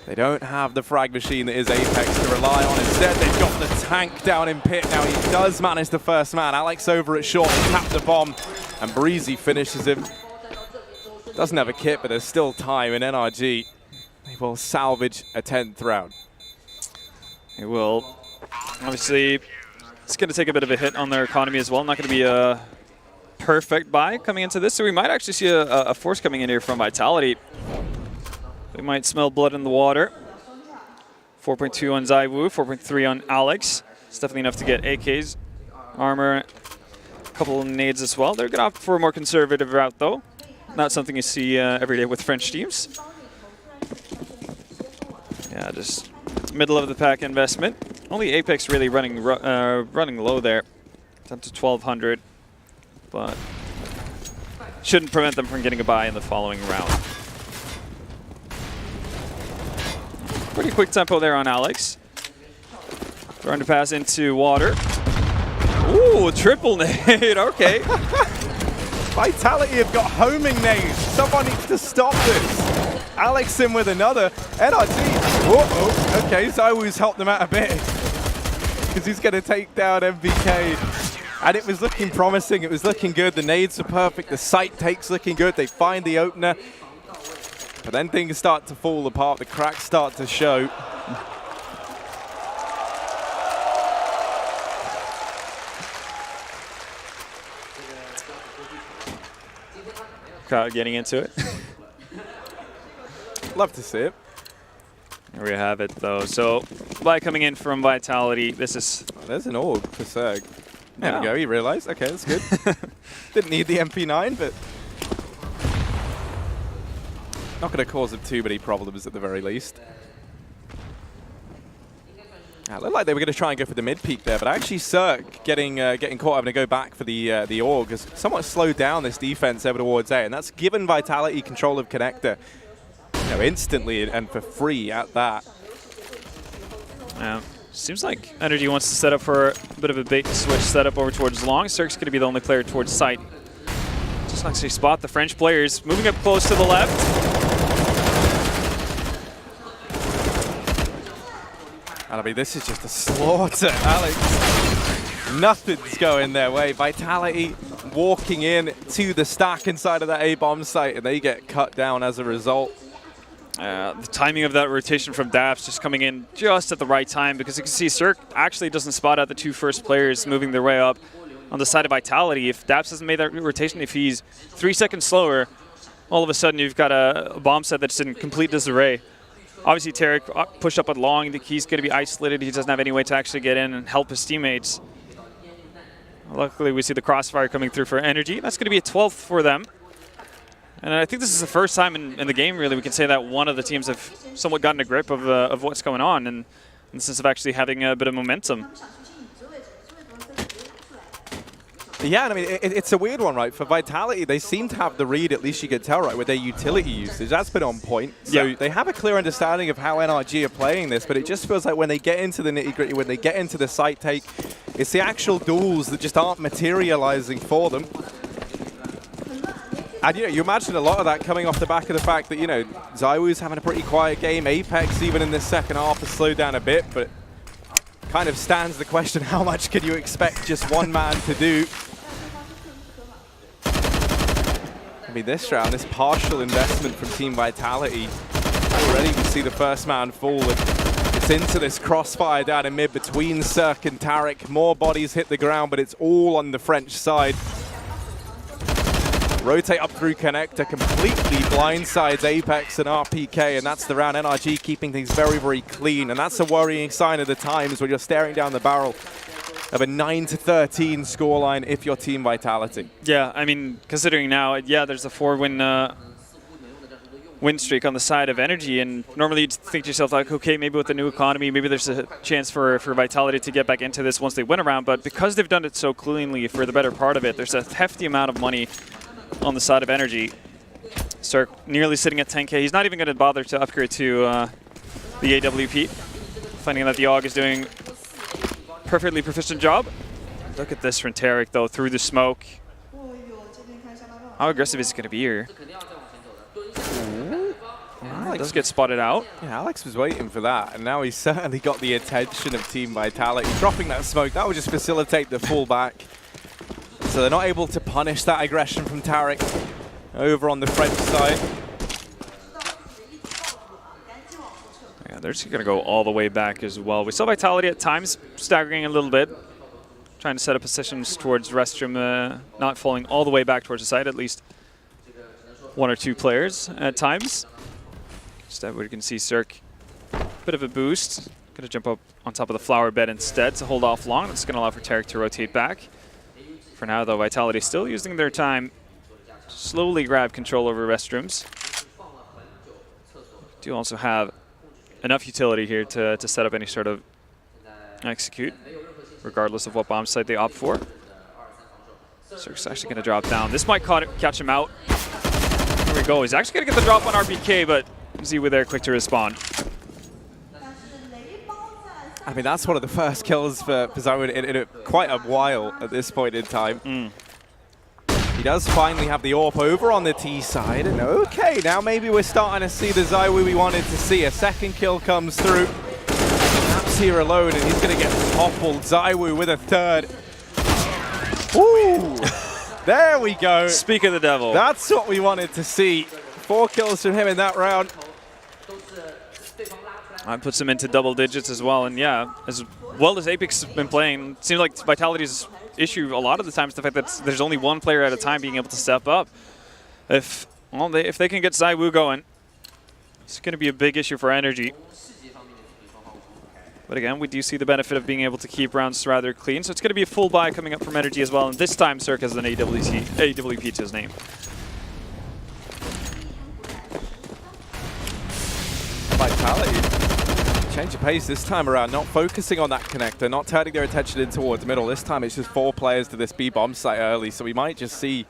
They don't have the frag machine that is Apex to rely on. Instead, they've got the tank down in pit. Now he does manage the first man. Alex over at short, tapped the bomb, and Breezy finishes him. Doesn't have a kit, but there's still time, and NRG, they will salvage a 10th round. It will. Obviously, it's going to take a bit of a hit on their economy as well. Not going to be a perfect buy coming into this, so we might actually see a force coming in here from Vitality. We might smell blood in the water. 4.2 on Zaiwu, 4.3 on Alex. It's definitely enough to get AKs, armor, a couple of nades as well. They're going to opt for a more conservative route, though. Not something you see every day with French teams. Yeah, just middle of the pack investment. Only Apex really running low there. Down to 1,200, but shouldn't prevent them from getting a buy in the following round. Pretty quick tempo there on Alex. Trying to pass into water. Ooh, triple nade, okay. Vitality have got homing nades. Someone needs to stop this. Alex in with another. NRG. Uh-oh. Okay, Zaiwu's helped them out a bit. Because he's going to take down MBK And it was looking promising. It was looking good. The nades were perfect. The sight take's looking good. They find the opener. But then things start to fall apart. The cracks start to show. Crowd getting into it. Love to see it. There we have it, though. So, by coming in from Vitality, this is... Oh, there's an orb for Serg. There Yeah. we go. He realized. Okay, that's good. Didn't need the MP9, but not going to cause him too many problems at the very least. It looked like they were going to try and go for the mid peak there, but actually Serg getting caught having to go back for the org has somewhat slowed down this defense over towards A, and that's given Vitality control of Connector, you know, instantly and for free at that. Yeah. Seems like NRG wants to set up for a bit of a bait switch setup over towards long. Serg's going to be the only player towards site. Just not actually spot the French players moving up close to the left. And I mean, this is just a slaughter, Alex. Nothing's going their way. Vitality walking in to the stack inside of that A-bomb site, and they get cut down as a result. The timing of that rotation from Daps just coming in just at the right time, because you can see Cirque actually doesn't spot out the two first players moving their way up on the side of Vitality. If Daps hasn't made that rotation, if he's 3 seconds slower, all of a sudden you've got a bomb set that's in complete disarray. Obviously, Tarek pushed up at long. He's going to be isolated. He doesn't have any way to actually get in and help his teammates. Luckily, we see the crossfire coming through for NRG. That's going to be a 12th for them. And I think this is the first time in the game, really, we can say that one of the teams have somewhat gotten a grip of what's going on, and in the sense of actually having a bit of momentum. Yeah, and I mean, it's a weird one, right? For Vitality, they seem to have the read, at least you could tell, right, with their utility usage. That's been on point. So yeah. They have a clear understanding of how NRG are playing this, but it just feels like when they get into the nitty-gritty, when they get into the site take, it's the actual duels that just aren't materializing for them. And, you know, you imagine a lot of that coming off the back of the fact that, you know, ZywOo's having a pretty quiet game. Apex, even in this second half, has slowed down a bit, but kind of stands the question, how much can you expect just one man to do? I mean, this round, this partial investment from Team Vitality, already we see the first man fall. It's into this crossfire down in mid between Cirque and Tarek. More bodies hit the ground, but it's all on the French side. Rotate up through Connector, completely blindsides Apex and RPK, and that's the round. NRG keeping things very, very clean, and that's a worrying sign of the times when you're staring down the barrel of a 9-13 scoreline if you're Team Vitality. Yeah, I mean, considering now, yeah, there's a 4-win win streak on the side of NRG, and normally you'd think to yourself, like, okay, maybe with the new economy, maybe there's a chance for Vitality to get back into this once they win a round, but because they've done it so cleanly for the better part of it, there's a hefty amount of money on the side of NRG. Stark nearly sitting at 10K. He's not even going to bother to upgrade to the AWP, finding that the AUG is doing a perfectly proficient job. Look at this from Tarek, though, through the smoke. How aggressive is he going to be here? Alex does get spotted out. Yeah, Alex was waiting for that, and now he's certainly got the attention of Team Vitality. Dropping that smoke, that would just facilitate the fallback. So they're not able to punish that aggression from Tarek over on the French side. Yeah, they're just going to go all the way back as well. We saw Vitality at times staggering a little bit, trying to set up positions towards Restroom, not falling all the way back towards the side, at least one or two players at times. Instead, we can see Cirque, bit of a boost. Going to jump up on top of the flower bed instead to hold off long. That's going to allow for Tarek to rotate back. For now, though, Vitality still using their time to slowly grab control over Restrooms. Do also have enough utility here to set up any sort of execute, regardless of what bomb site they opt for. Cirque's actually going to drop down. This might catch him out. Here we go. He's actually going to get the drop on RPK, but ZywOo there quick to respond. I mean, that's one of the first kills for ZywOo in quite a while at this point in time. He does finally have the AWP over on the T side, and okay, now maybe we're starting to see the ZywOo we wanted to see. A second kill comes through. Naps here alone, and he's going to get toppled. ZywOo with a third. Ooh, there we go. Speak of the devil. That's what we wanted to see. 4 kills from him in that round. That puts him into double digits as well. And yeah, as well as Apex has been playing, it seems like Vitality's issue a lot of the times the fact that there's only one player at a time being able to step up. If they can get ZywOo going, it's going to be a big issue for NRG. But again, we do see the benefit of being able to keep rounds rather clean. So it's going to be a full buy coming up from NRG as well. And this time, Cirque has an AWP to his name. Vitality. Change of pace this time around, not focusing on that connector, not turning their attention in towards middle. This time it's just 4 players to this B bomb site early. So we might just see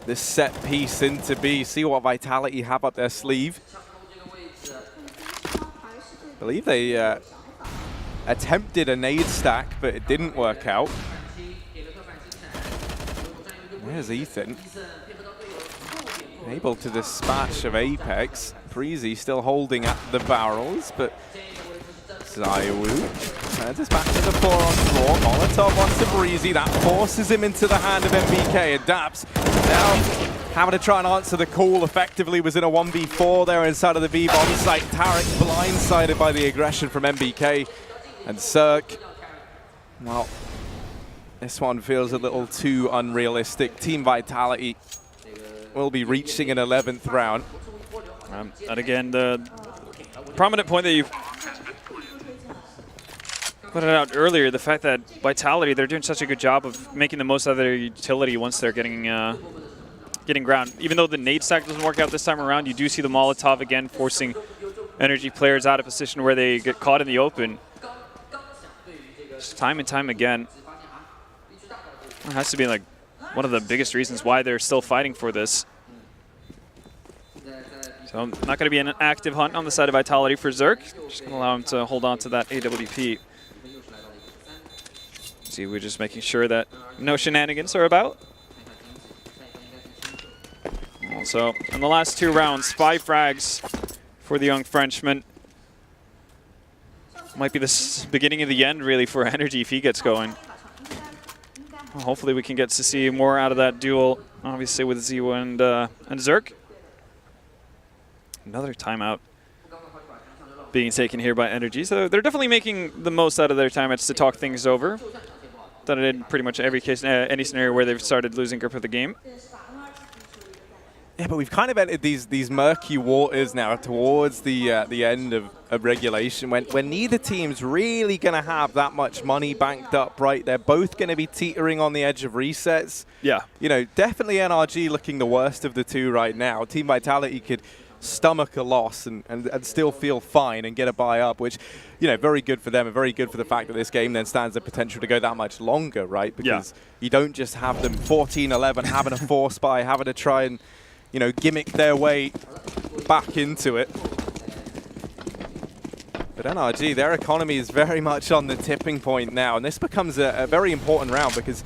this set piece into B, see what Vitality have up their sleeve. I believe they attempted a nade stack, but it didn't work out. There's Ethan. Able to dispatch of Apex. Breezy still holding at the barrels, but ZywOo turns us back to the 4 on floor. Molotov onto Breezy. That forces him into the hand of MBK. And Daps now having to try and answer the call effectively. Was in a 1v4 there inside of the B bomb site. Tarek blindsided by the aggression from MBK. And Cirque, well, this one feels a little too unrealistic. Team Vitality will be reaching an 11th round. And again, the prominent point that you put it out earlier, the fact that Vitality, they're doing such a good job of making the most out of their utility once they're getting ground. Even though the nade stack doesn't work out this time around, you do see the Molotov again forcing NRG players out of position where they get caught in the open. Just time and time again. It has to be like one of the biggest reasons why they're still fighting for this. So not going to be an active hunt on the side of Vitality for Zerk. Just going to allow him to hold on to that AWP. See, we're just making sure that no shenanigans are about. Also, in the last 2 rounds, 5 frags for the young Frenchman. Might be the beginning of the end, really, for NRG if he gets going. Well, hopefully we can get to see more out of that duel, obviously, with ZywOo and Zerk. Another timeout being taken here by NRG. So they're definitely making the most out of their timeouts to talk things over. Done it in pretty much every case, any scenario where they've started losing grip of the game. Yeah, but we've kind of entered these murky waters now towards the end of regulation when neither team's really going to have that much money banked up, right? They're both going to be teetering on the edge of resets. Yeah. You know, definitely NRG looking the worst of the two right now. Team Vitality could stomach a loss and still feel fine and get a buy up, which, you know, very good for them and very good for the fact that this game then stands the potential to go that much longer, right? Because you don't just have them 14-11 having a force buy, having to try and, you know, gimmick their way back into it. But NRG, their economy is very much on the tipping point now, and this becomes a very important round because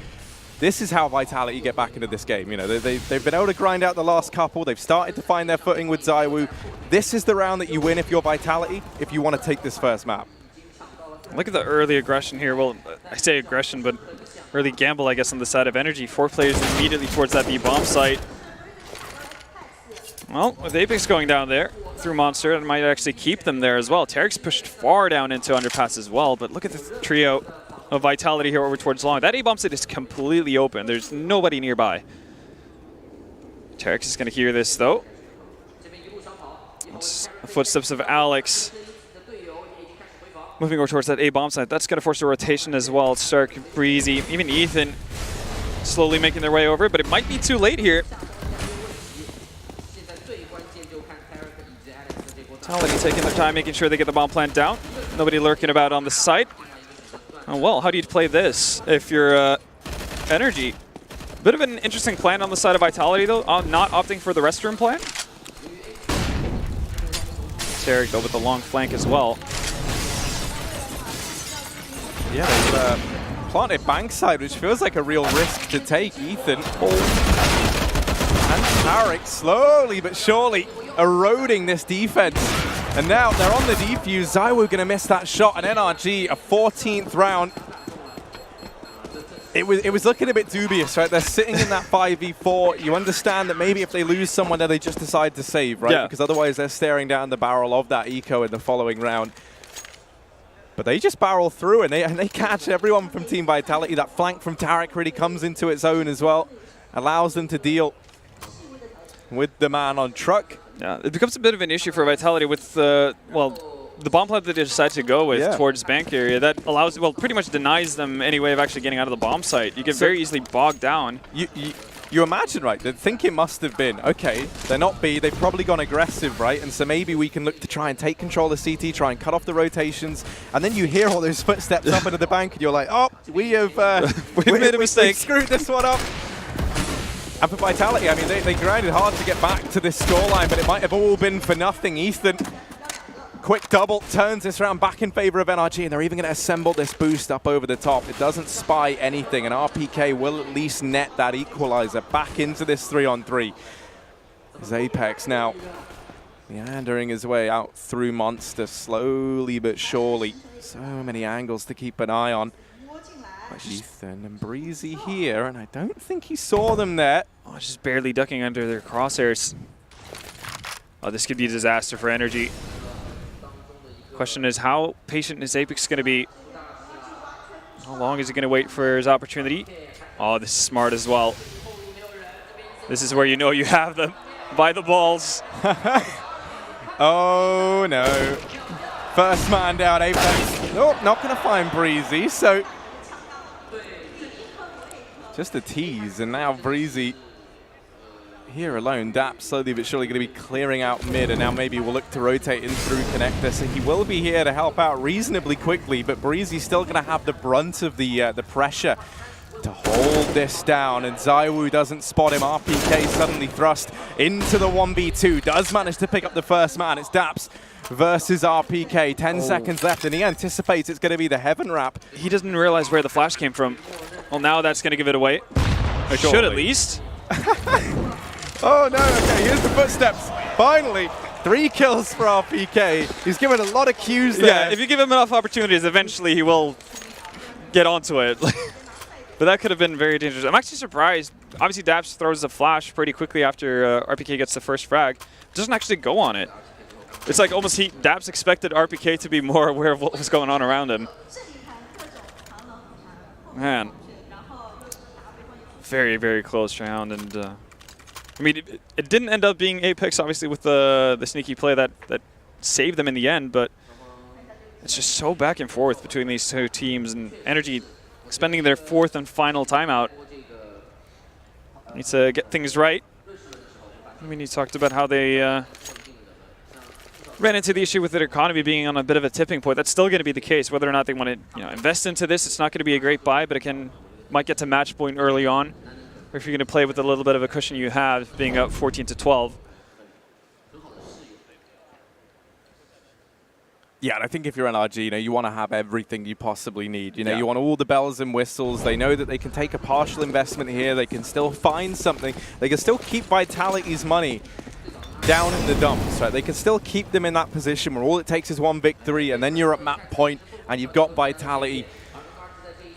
this is how Vitality get back into this game. You know, they've been able to grind out the last couple. They've started to find their footing with ZywOo. This is the round that you win if you're Vitality, if you want to take this first map. Look at the early aggression here. Well, I say aggression, but early gamble, I guess, on the side of NRG. 4 players immediately towards that B-bomb site. Well, with Apex going down there through Monster, it might actually keep them there as well. Tarek's pushed far down into underpass as well, but look at the trio of Vitality here over towards long. That A-bomb site is completely open. There's nobody nearby. Tarek is going to hear this, though. It's the footsteps of Alex moving over towards that A-bomb site. That's going to force a rotation as well. Stark, Breezy, even Ethan slowly making their way over, but it might be too late here. Vitality taking their time, making sure they get the bomb plant down. Nobody lurking about on the site. Oh, well, how do you play this if you're NRG? Bit of an interesting plan on the side of Vitality, though, not opting for the restroom plan. Tarek, though, with the long flank as well. Yeah, they've planted bankside, which feels like a real risk to take. Ethan. And Tarek slowly but surely eroding this defense. And now they're on the defuse. ZywOo going to miss that shot, and NRG, a 14th round. It was looking a bit dubious, right? They're sitting in that 5v4. You understand that maybe if they lose someone there, they just decide to save, right? Yeah. Because otherwise they're staring down the barrel of that eco in the following round. But they just barrel through and they catch everyone from Team Vitality. That flank from Tarek really comes into its own as well. Allows them to deal with the man on truck. Yeah, it becomes a bit of an issue for Vitality with, well, the bomb plant that they decide to go with towards bank area. That allows, well, pretty much denies them any way of actually getting out of the bomb site. You get very easily bogged down. You imagine, right, the thinking must have been, okay, they're not B, they've probably gone aggressive, right? And so maybe we can look to try and take control of CT, try and cut off the rotations, and then you hear all those footsteps up into the bank, and you're like, oh, we have we made a mistake. We screwed this one up. And for Vitality, I mean, they grinded hard to get back to this scoreline, but it might have all been for nothing. Ethan, quick double, turns this round back in favor of NRG, and they're even going to assemble this boost up over the top. It doesn't spy anything, and RPK will at least net that equalizer back into this 3-on-3. As Apex now meandering his way out through Monster, slowly but surely. So many angles to keep an eye on. Ethan and Breezy here, and I don't think he saw them there. Oh, just barely ducking under their crosshairs. Oh, this could be a disaster for NRG. Question is, how patient is Apex going to be? How long is he going to wait for his opportunity? Oh, this is smart as well. This is where you know you have them by the balls. Oh, no. First man down, Apex. Nope, not going to find Breezy, so just a tease, and now Breezy here alone. Dap slowly but surely going to be clearing out mid, and now maybe we'll look to rotate in through connector. So he will be here to help out reasonably quickly, but Breezy's still going to have the brunt of the pressure to hold this down, and Zaiwu doesn't spot him. RPK suddenly thrust into the 1v2, does manage to pick up the first man. It's Daps versus RPK, 10 seconds left, and he anticipates it's going to be the heaven wrap. He doesn't realize where the flash came from. Well, now that's going to give it away. Or should at least. Oh no, okay, here's the footsteps. Finally, 3 kills for RPK. He's given a lot of cues there. Yeah, if you give him enough opportunities, eventually he will get onto it. But that could have been very dangerous. I'm actually surprised. Obviously, Daps throws a flash pretty quickly after RPK gets the first frag. Doesn't actually go on it. It's like almost Daps expected RPK to be more aware of what was going on around him. Man. Very, very close round. And I mean, it didn't end up being Apex, obviously, with the sneaky play that saved them in the end. But it's just so back and forth between these two teams. And NRG spending their 4th and final timeout. Needs to get things right. I mean, you talked about how they ran into the issue with their economy being on a bit of a tipping point. That's still going to be the case. Whether or not they want to invest into this, it's not going to be a great buy, but it might get to match point early on. Or if you're going to play with a little bit of a cushion you have, being up 14-12. Yeah, and I think if you're NRG, you want to have everything you possibly need. You want all the bells and whistles. They know that they can take a partial investment here. They can still find something. They can still keep Vitality's money down in the dumps, right? They can still keep them in that position where all it takes is 1 victory, and then you're at map point, and you've got Vitality,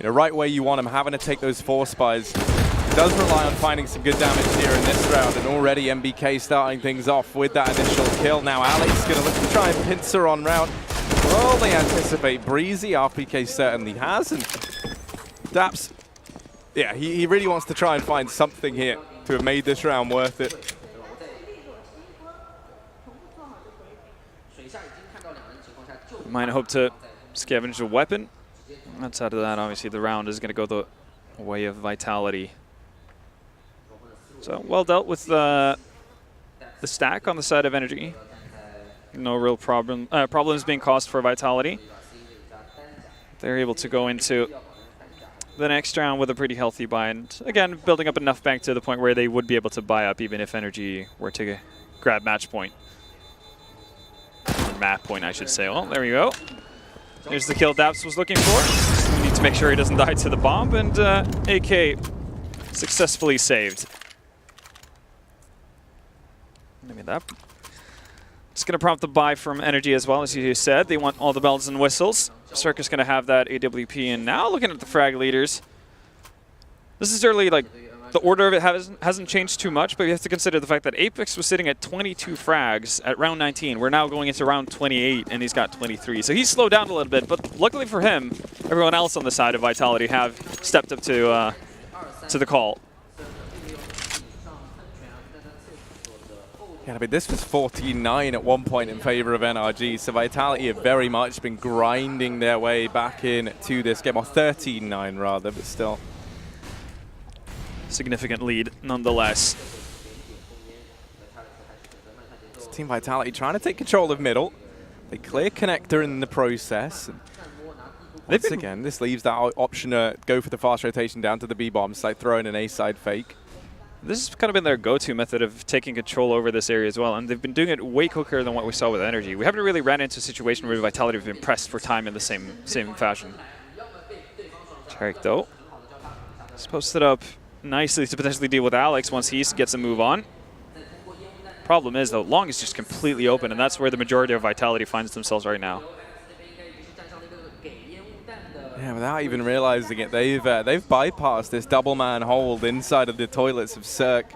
right where you want them, having to take those 4 spies. It does rely on finding some good damage here in this round, and already MBK starting things off with that initial kill. Now Alex going to look to try and pincer on round. Well, they anticipate Breezy. RPK certainly has, and Daps, yeah, he really wants to try and find something here to have made this round worth it. Might hope to scavenge a weapon. Outside of that, obviously, the round is going to go the way of Vitality. So, well dealt with the stack on the side of NRG. No real problems being caused for Vitality. They're able to go into the next round with a pretty healthy buy. And again, building up enough bank to the point where they would be able to buy up even if NRG were to grab match point. Or map point, I should say. Well, there we go. There's the kill Daps was looking for. We need to make sure he doesn't die to the bomb, and AK successfully saved. I mean, it's going to prompt the buy from NRG as well, as you said. They want all the bells and whistles. Circus going to have that AWP, and now looking at the frag leaders. necessarily like the order of it hasn't changed too much, but you have to consider the fact that Apex was sitting at 22 frags at round 19. We're now going into round 28, and he's got 23. So he's slowed down a little bit, but luckily for him, everyone else on the side of Vitality have stepped up to the call. Yeah, I mean, this was 14-9 at one point in favor of NRG, so Vitality have very much been grinding their way back into this game, or 13-9 rather, but still. Significant lead, nonetheless. Team Vitality trying to take control of middle. They clear connector in the process. Once again, this leaves that option to go for the fast rotation down to the B-bomb site, throw in an A-side fake. This has kind of been their go-to method of taking control over this area as well, and they've been doing it way quicker than what we saw with NRG. We haven't really ran into a situation where Vitality have been pressed for time in the same fashion. Tarek, though, is posted up nicely to potentially deal with Alex once he gets a move on. Problem is, though, Long is just completely open, and that's where the majority of Vitality finds themselves right now. Yeah, without even realizing it, they've bypassed this double-man hold inside of the toilets of Cirque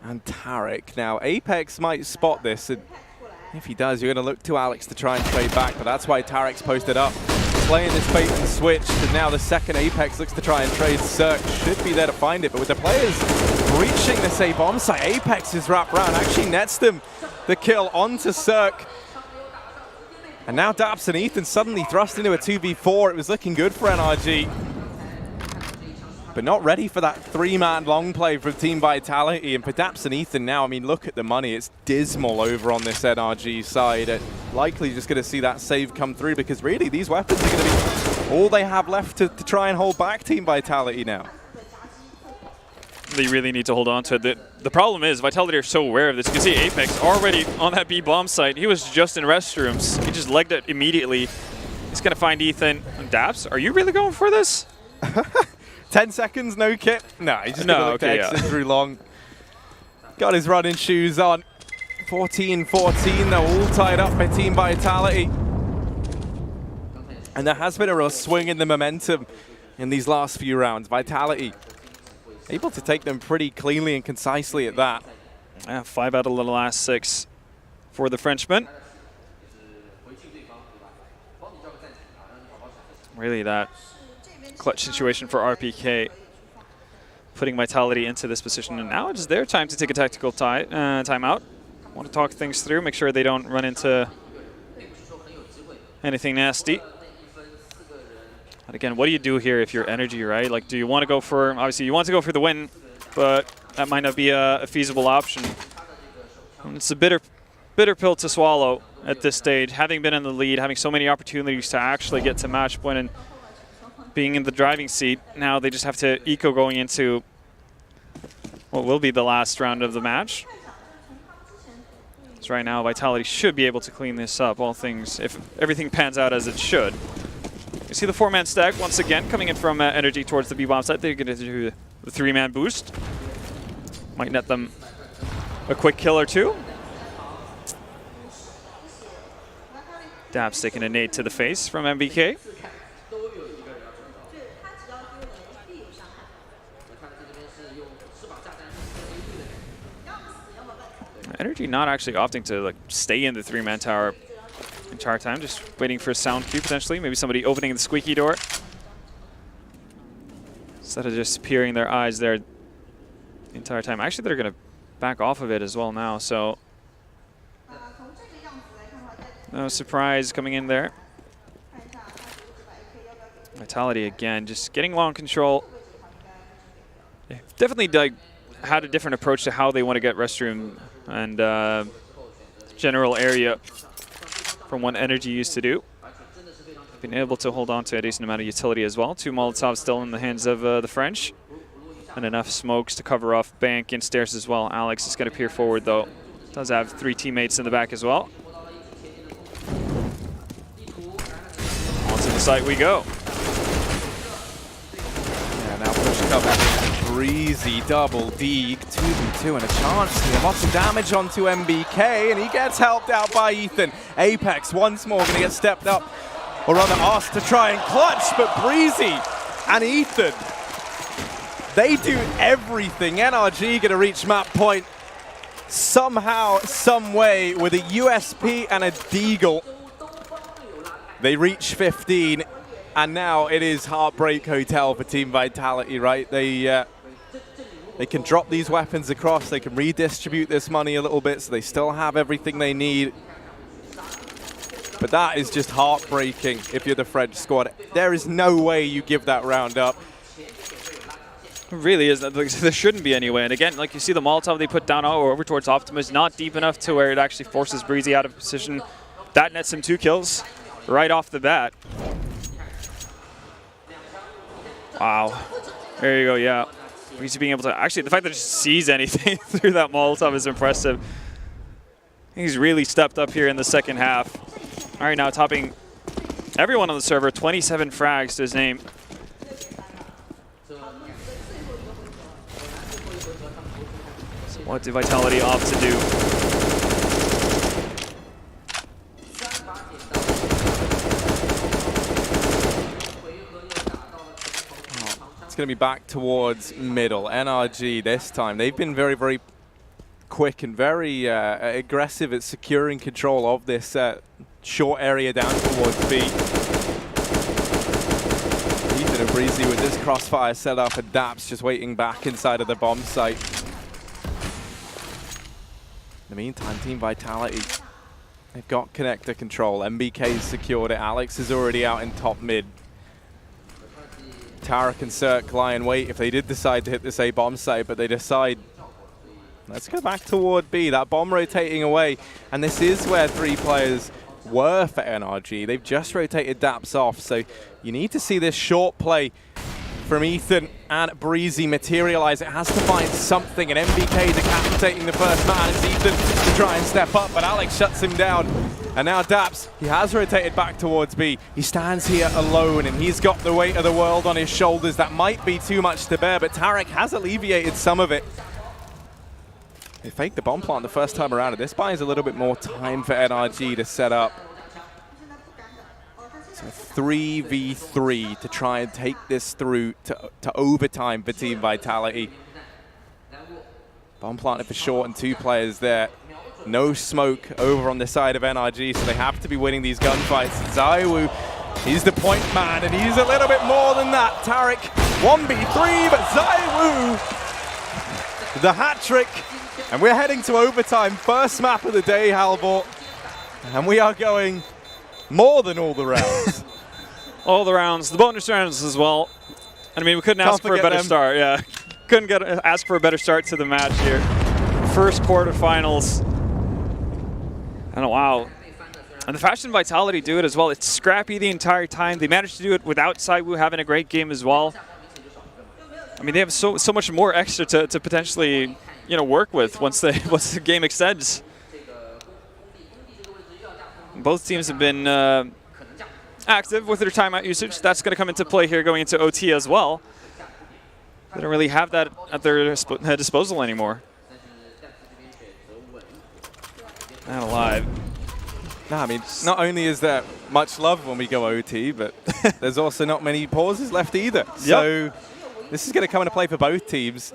and Tarek. Now, Apex might spot this, and if he does, you're going to look to Alex to try and trade back, but that's why Tarek's posted up, playing this bait and switch, and now the second Apex looks to try and trade. Cirque should be there to find it, but with the players breaching this A-bomb site, Apex's wrap round actually nets them the kill onto Cirque. And now Daps and Ethan suddenly thrust into a 2v4. It was looking good for NRG, but not ready for that three-man long play from Team Vitality. And for Daps and Ethan now, I mean, look at the money. It's dismal over on this NRG side. Likely just going to see that save come through, because really these weapons are going to be all they have left to try and hold back Team Vitality now. They really need to hold on to it. The problem is Vitality are so aware of this. You can see Apex already on that B-bomb site. He was just in restrooms. He just legged it immediately. He's going to find Ethan. And Daps, are you really going for this? 10 seconds, no kit? No, he's just going to look to exit through Long. Got his running shoes on. 14-14, they're all tied up by Team Vitality. And there has been a real swing in the momentum in these last few rounds. Vitality able to take them pretty cleanly and concisely at that. 5 out of the last 6 for the Frenchman. Really that clutch situation for RPK, putting Vitality into this position. And now it's their time to take a tactical timeout. Want to talk things through, make sure they don't run into anything nasty. And again, what do you do here if you're NRG, right? Like, do you want to go for, obviously you want to go for the win, but that might not be a feasible option. And it's a bitter pill to swallow at this stage, having been in the lead, having so many opportunities to actually get to match point and being in the driving seat. Now they just have to eco going into what will be the last round of the match. So right now, Vitality should be able to clean this up, all things, if everything pans out as it should. You see the 4-man stack once again coming in from NRG towards the B-bomb side. They're going to do the 3-man boost. Might net them a quick kill or two. Daps taking a nade to the face from MBK. NRG not actually opting to like stay in the 3-man tower entire time, just waiting for a sound cue potentially. Maybe somebody opening the squeaky door instead of just peering their eyes there the entire time. Actually, they're going to back off of it as well now, so no surprise coming in there. Vitality again, just getting long control. Yeah, definitely had a different approach to how they want to get restroom and general area from what NRG used to do. Been able to hold on to a decent amount of utility as well. 2 Molotovs still in the hands of the French. And enough smokes to cover off Bank and Stairs as well. Alex is going to peer forward though. Does have 3 teammates in the back as well. Onto the site we go. Yeah, now pushing up breezy double D, 2v2 and a chance to get lots of damage onto MBK, and he gets helped out by Ethan. Apex once more going to get stepped up, or rather asked to try and clutch, but Breezy and Ethan They do everything. NRG going to reach map point somehow, some way with a USP and a Deagle. They reach 15, and now it is Heartbreak Hotel for Team Vitality, right? They can drop these weapons across, they can redistribute this money a little bit, so they still have everything they need. But that is just heartbreaking if you're the French squad. There is no way you give that round up. It really is. There shouldn't be anyway. And again, like you see the Molotov they put down over towards Optimus, not deep enough to where it actually forces Breezy out of position. That nets him 2 kills right off the bat. Wow. There you go, yeah. Breezy being able to, actually the fact that he sees anything through that Molotov is impressive. He's really stepped up here in the second half. All right, now topping everyone on the server, 27 frags to his name. So what do Vitality opt to do? It's going to be back towards middle. NRG this time, they've been very, very quick and very aggressive at securing control of this short area down towards B. Ethan and Breezy with this crossfire set up, and Daps just waiting back inside of the bomb site. In the meantime, Team Vitality, they've got connector control. MBK's secured it. Alex is already out in top mid. Tarek and Cirque lie in wait if they did decide to hit this A bomb site, but they decide, let's go back toward B. That bomb rotating away, and this is where 3 players were for NRG. They've just rotated Daps off, so you need to see this short play from Ethan and Breezy materialize. It has to find something, and MBK decapitating the first man is Ethan to try and step up, but Alex shuts him down. And now Daps, he has rotated back towards B. He stands here alone, and he's got the weight of the world on his shoulders. That might be too much to bear, but Tarek has alleviated some of it. They faked the bomb plant the first time around, and this buys a little bit more time for NRG to set up. So 3v3 to try and take this through to overtime for Team Vitality. Bomb planted for short and 2 players there. No smoke over on the side of NRG, so they have to be winning these gunfights. Zaiwu, he's the point man, and he's a little bit more than that. Tarek, 1v3, but Zaiwu, the hat trick. And we're heading to overtime. First map of the day, Halvor. And we are going more than all the rounds. All the rounds, the bonus rounds as well. I mean, we couldn't ask for a better start, yeah. Couldn't ask for a better start to the match here. First quarterfinals. And wow. And the fashion Vitality do it as well. It's scrappy the entire time. They managed to do it without Zaiwu having a great game as well. I mean, they have so much more extra to potentially, you know, work with once the game extends. Both teams have been active with their timeout usage. That's going to come into play here going into OT as well. They don't really have that at their disposal anymore. Not alive. No, I mean, not only is there much love when we go OT, but there's also not many pauses left either. So this is going to come into play for both teams.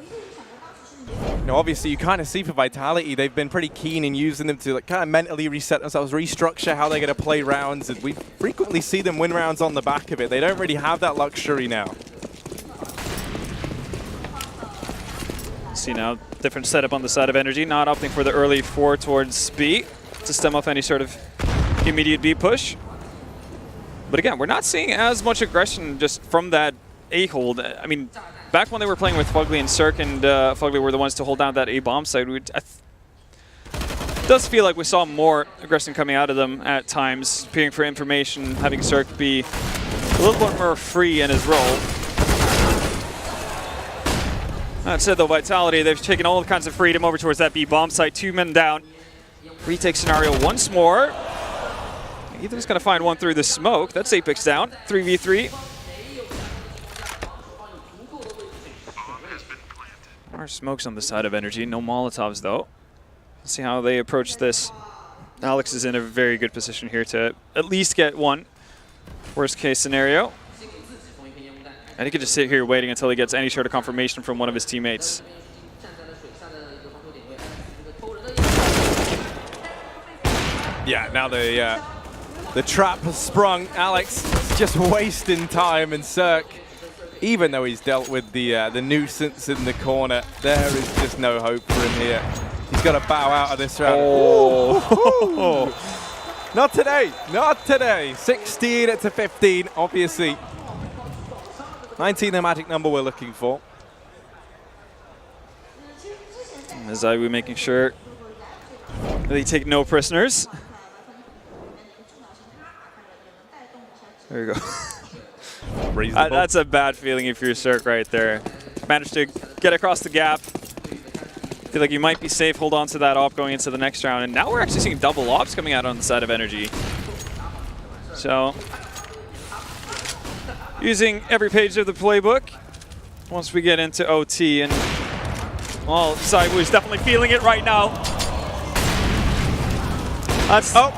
You know, obviously, you kind of see for Vitality, they've been pretty keen in using them to like, kind of mentally reset themselves, restructure how they're going to play rounds. And we frequently see them win rounds on the back of it. They don't really have that luxury now. See now, different setup on the side of NRG, not opting for the early 4 towards B to stem off any sort of immediate B push. But again, we're not seeing as much aggression just from that A hold. I mean, back when they were playing with Fugly and Cirque, and Fugly were the ones to hold down that A bomb site, it does feel like we saw more aggression coming out of them at times, peering for information, having Cirque be a little bit more free in his role. That said, though, Vitality, they've taken all kinds of freedom over towards that B bomb site. 2 men down. Retake scenario once more. Ethan's going to find one through the smoke. That's Apex down. 3v3. More smokes on the side of NRG. No Molotovs, though. Let's see how they approach this. Alex is in a very good position here to at least get one. Worst case scenario. And he could just sit here waiting until he gets any sort of confirmation from one of his teammates. Yeah, now the trap has sprung. Alex is just wasting time, and Cirque, even though he's dealt with the nuisance in the corner, there is just no hope for him here. He's got to bow out of this round. Oh. Not today, not today. 16 to 15, obviously. 19, the magic number we're looking for. ZywOo making sure that they take no prisoners. There you go. That's a bad feeling if you're Cirque right there. Managed to get across the gap. Feel like you might be safe, hold on to that op going into the next round. And now we're actually seeing double ops coming out on the side of NRG. So, using every page of the playbook once we get into OT. And, well, ZywOo is definitely feeling it right now. That's... Oh!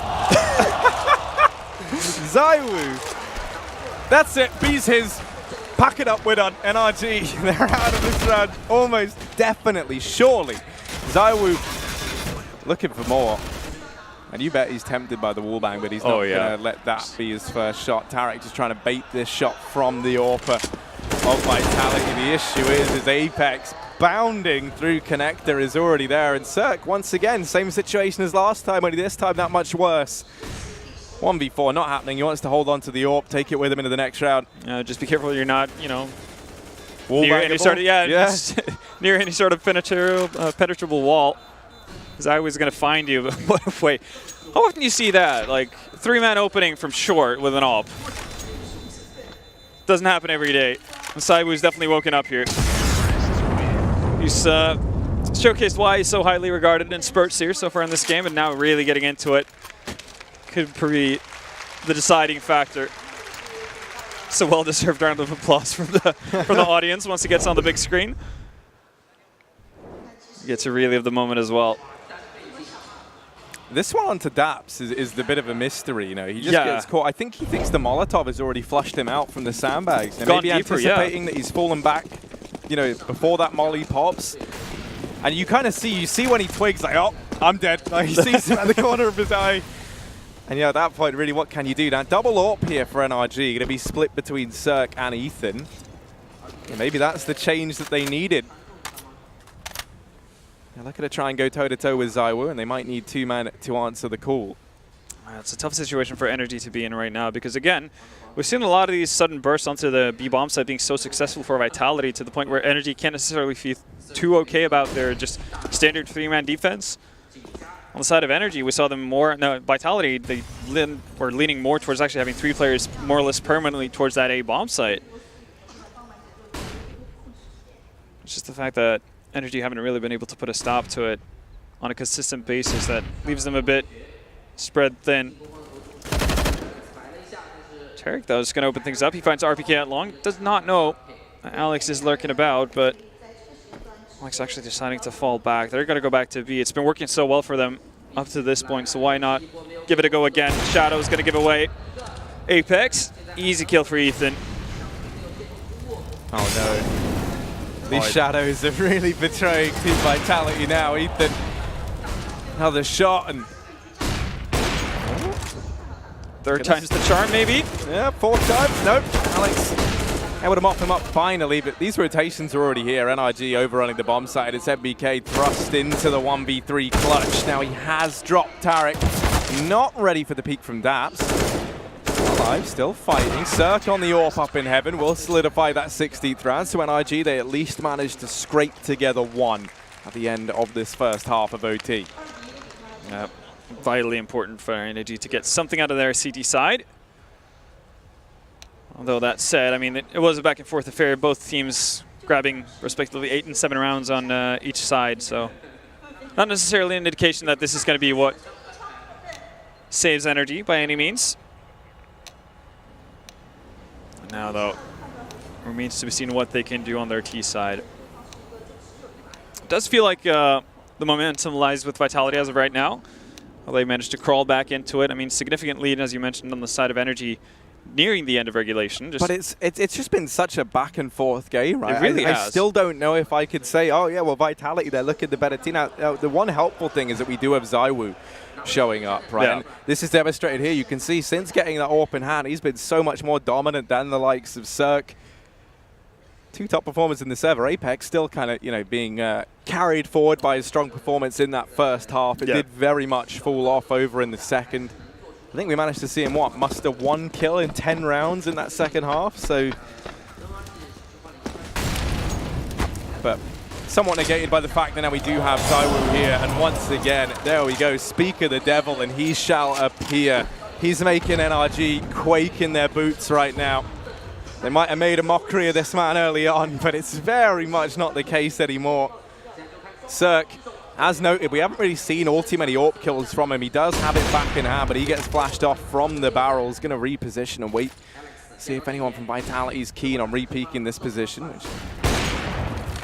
ZywOo. That's it. B's his. Pack it up, we're done. NRG, they're out of this round. Almost definitely, surely. ZywOo looking for more. And you bet he's tempted by the wallbang, but he's not going to let that be his first shot. Tarek just trying to bait this shot from the AWPer of Vitality. The issue is Apex bounding through connector is already there. And Cirque, once again, same situation as last time, only this time that much worse. 1v4 not happening. He wants to hold on to the AWP, take it with him into the next round. Just be careful you're not, you know, near any sort of near any sort of penetrable wall. ZywOo is going to find you. Wait, how often do you see that? Like 3-man opening from short with an AWP. Doesn't happen every day. ZywOo is definitely woken up here. He's showcased why he's so highly regarded in StarSeries so far in this game, and now really getting into it. Could be the deciding factor. It's a well-deserved round of applause from the audience once he gets on the big screen. Gets to relive the moment as well. This one onto Daps is the bit of a mystery, you know. He just gets caught. I think he thinks the Molotov has already flushed him out from the sandbags. And maybe deeper, anticipating that he's fallen back, you know, before that molly pops. And you kind of see when he twigs, like, oh, I'm dead. Like, he sees him at the corner of his eye. And yeah, at that point, really, what can you do? Now, double AWP here for NRG. Going to be split between Cirque and Ethan. Yeah, maybe that's the change that they needed. They're looking to try and go toe-to-toe with ZywOo, and they might need 2-man to answer the call. It's a tough situation for NRG to be in right now because, again, we've seen a lot of these sudden bursts onto the B-bomb side being so successful for Vitality to the point where NRG can't necessarily feel too okay about their just standard 3-man defense. On the side of NRG, we saw them more. No, Vitality, they were leaning more towards actually having 3 players more or less permanently towards that A-bomb site. It's just the fact that NRG haven't really been able to put a stop to it on a consistent basis that leaves them a bit spread thin. Tarek, though, is going to open things up. He finds RPK at long. Does not know Alex is lurking about, but Alex actually deciding to fall back. They're going to go back to B. It's been working so well for them up to this point, so why not give it a go again? Shadow's going to give away Apex. Easy kill for Ethan. Oh, no. These shadows are really betraying Team Vitality now. Ethan, another shot, and third time's the charm, maybe? Yeah, 4th time. Nope. Alex able to mop him up finally, but these rotations are already here. NRG overrunning the bomb side. It's MBK thrust into the 1v3 clutch. Now he has dropped Tarek. Not ready for the peek from Daps. Alive, still fighting. Cirque on the AWP up in heaven will solidify that 16th round. So NRG, they at least managed to scrape together 1 at the end of this first half of OT. Vitally important for NRG to get something out of their CT side. Although that said, I mean, it was a back and forth affair. Both teams grabbing respectively 8 and 7 rounds on each side. So not necessarily an indication that this is going to be what saves NRG by any means. Now, though, remains to be seen what they can do on their T side. It does feel like the momentum lies with Vitality as of right now. Well, they managed to crawl back into it. I mean, significant lead, as you mentioned, on the side of NRG. nearing the end of regulation. But it's just been such a back and forth game, right? It really has. I still don't know if I could say, oh yeah, well, Vitality, they're looking the better team. Now, the one helpful thing is that we do have ZywOo showing up, right? Yeah. And this is demonstrated here. You can see since getting that AWP in hand, he's been so much more dominant than the likes of Cirque. Two top performers in the server. Apex still kind of, being carried forward by his strong performance in that first half. It did very much fall off over in the second. I think we managed to see him, muster 1 kill in 10 rounds in that second half. So, but somewhat negated by the fact that now we do have ZywOo here. And once again, there we go, speak of the devil, and he shall appear. He's making NRG quake in their boots right now. They might have made a mockery of this man early on, but it's very much not the case anymore. Cirque, as noted, we haven't really seen all too many AWP kills from him. He does have it back in hand, but he gets flashed off from the barrels. Going to reposition and wait, see if anyone from Vitality is keen on re-peeking this position, which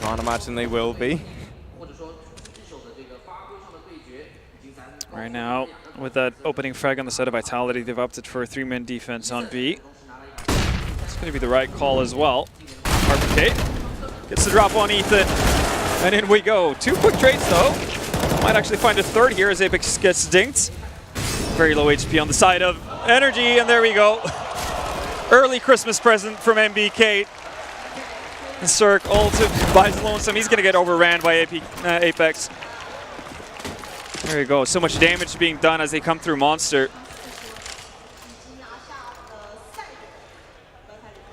can't imagine they will be. Right now, with that opening frag on the side of Vitality, they've opted for a 3-man defense on B. It's going to be the right call as well. RPK gets the drop on Ethan, and in we go. 2 quick trades though. Might actually find a third here as Apex gets dinked. Very low HP on the side of NRG, and there we go. Early Christmas present from MBK. And Cirque ult buys Lonesome. He's going to get overran by Apex. There you go. So much damage being done as they come through Monster.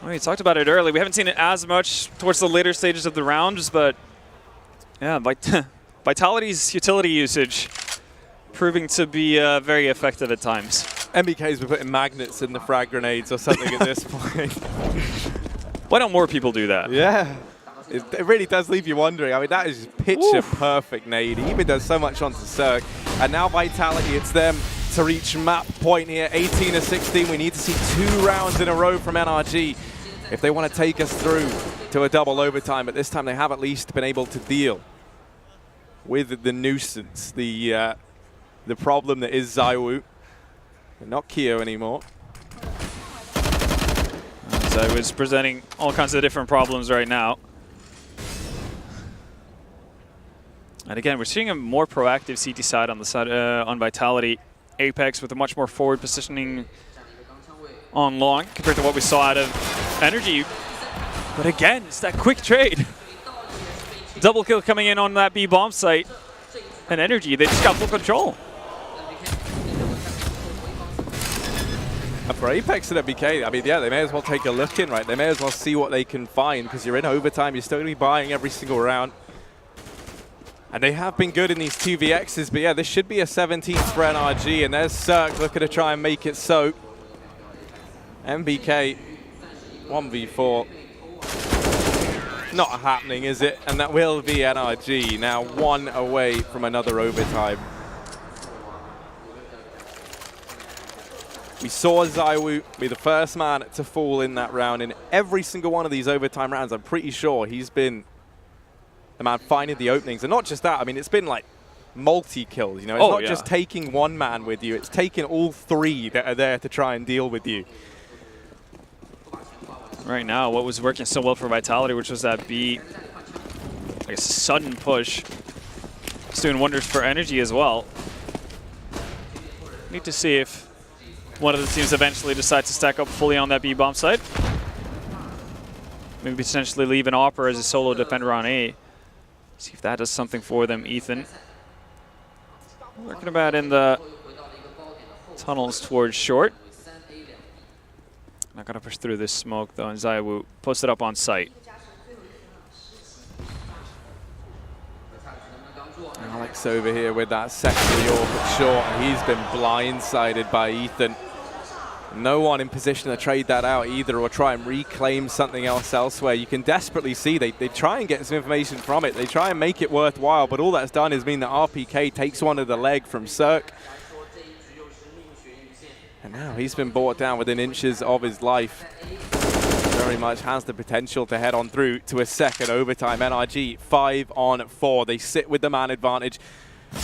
We talked about it early. We haven't seen it as much towards the later stages of the rounds, but yeah, Vitality's utility usage proving to be very effective at times. MBK's been putting magnets in the frag grenades or something at this point. Why don't more people do that? Yeah, it really does leave you wondering. I mean, that is picture perfect nade. He even does so much onto Cirque. And now Vitality, it's them to reach map point here. 18 to 16. We need to see 2 rounds in a row from NRG if they want to take us through to a double overtime. But this time they have at least been able to deal with the nuisance, the problem that is ZywOo. They're not Keo anymore. ZywOo is presenting all kinds of different problems right now. And again, we're seeing a more proactive CT side on the side on Vitality. Apex with a much more forward positioning on long compared to what we saw out of NRG. But again, it's that quick trade. Double kill coming in on that B bomb site. And NRG, they just got full control. And for Apex and MBK, I mean, yeah, they may as well take a look in, right? They may as well see what they can find, because you're in overtime, you're still going to be buying every single round. And they have been good in these 2vx's, but yeah, this should be a 17th for NRG, and there's Cirque looking to try and make it so. MBK, 1v4. Not happening, is it? And that will be NRG, now 1 away from another overtime. We saw ZywOo be the first man to fall in that round. In every single one of these overtime rounds, I'm pretty sure he's been the man finding the openings. And not just that, I mean, it's been like multi-kills, It's not just taking one man with you, it's taking all 3 that are there to try and deal with you. Right now, what was working so well for Vitality, which was that B, like a sudden push, it's doing wonders for NRG as well. Need to see if one of the teams eventually decides to stack up fully on that B bomb site. Maybe potentially leave an Opera as a solo defender on A. See if that does something for them. Ethan working about in the tunnels towards short. Not going to push through this smoke though, and ZywOo posted up on site. Alex over here with that secondary AWP short, and he's been blindsided by Ethan. No one in position to trade that out either, or try and reclaim something else elsewhere. You can desperately see they try and get some information from it. They try and make it worthwhile, but all that's done is mean that RPK takes one to the leg from Cirque. And now he's been brought down within inches of his life. Very much has the potential to head on through to a second overtime. NRG 5 on 4. They sit with the man advantage.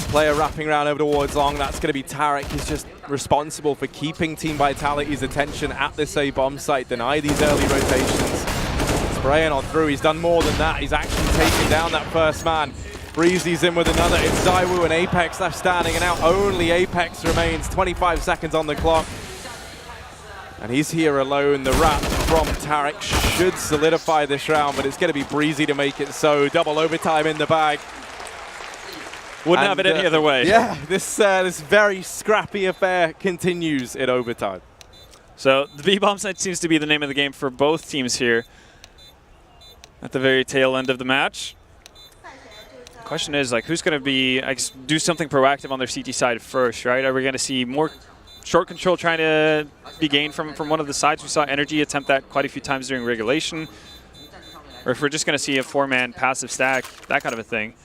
Player wrapping around over towards Long. That's going to be Tarek. He's just responsible for keeping Team Vitality's attention at this A bomb site. Deny these early rotations. Spraying on through. He's done more than that. He's actually taken down that first man. Breezy's in with another. It's ZywOo and Apex left standing, and now only Apex remains. 25 seconds on the clock. And he's here alone. The wrap from Tarek should solidify this round, but it's going to be Breezy to make it so. Double overtime in the bag. Wouldn't have it any other way. Yeah, this very scrappy affair continues in overtime. So the B-bomb site seems to be the name of the game for both teams here at the very tail end of the match. Question is, like, who's going to be, I guess, do something proactive on their CT side first, right? Are we going to see more short control trying to be gained from one of the sides? We saw NRG attempt that quite a few times during regulation. Or if we're just going to see a 4-man passive stack, that kind of a thing.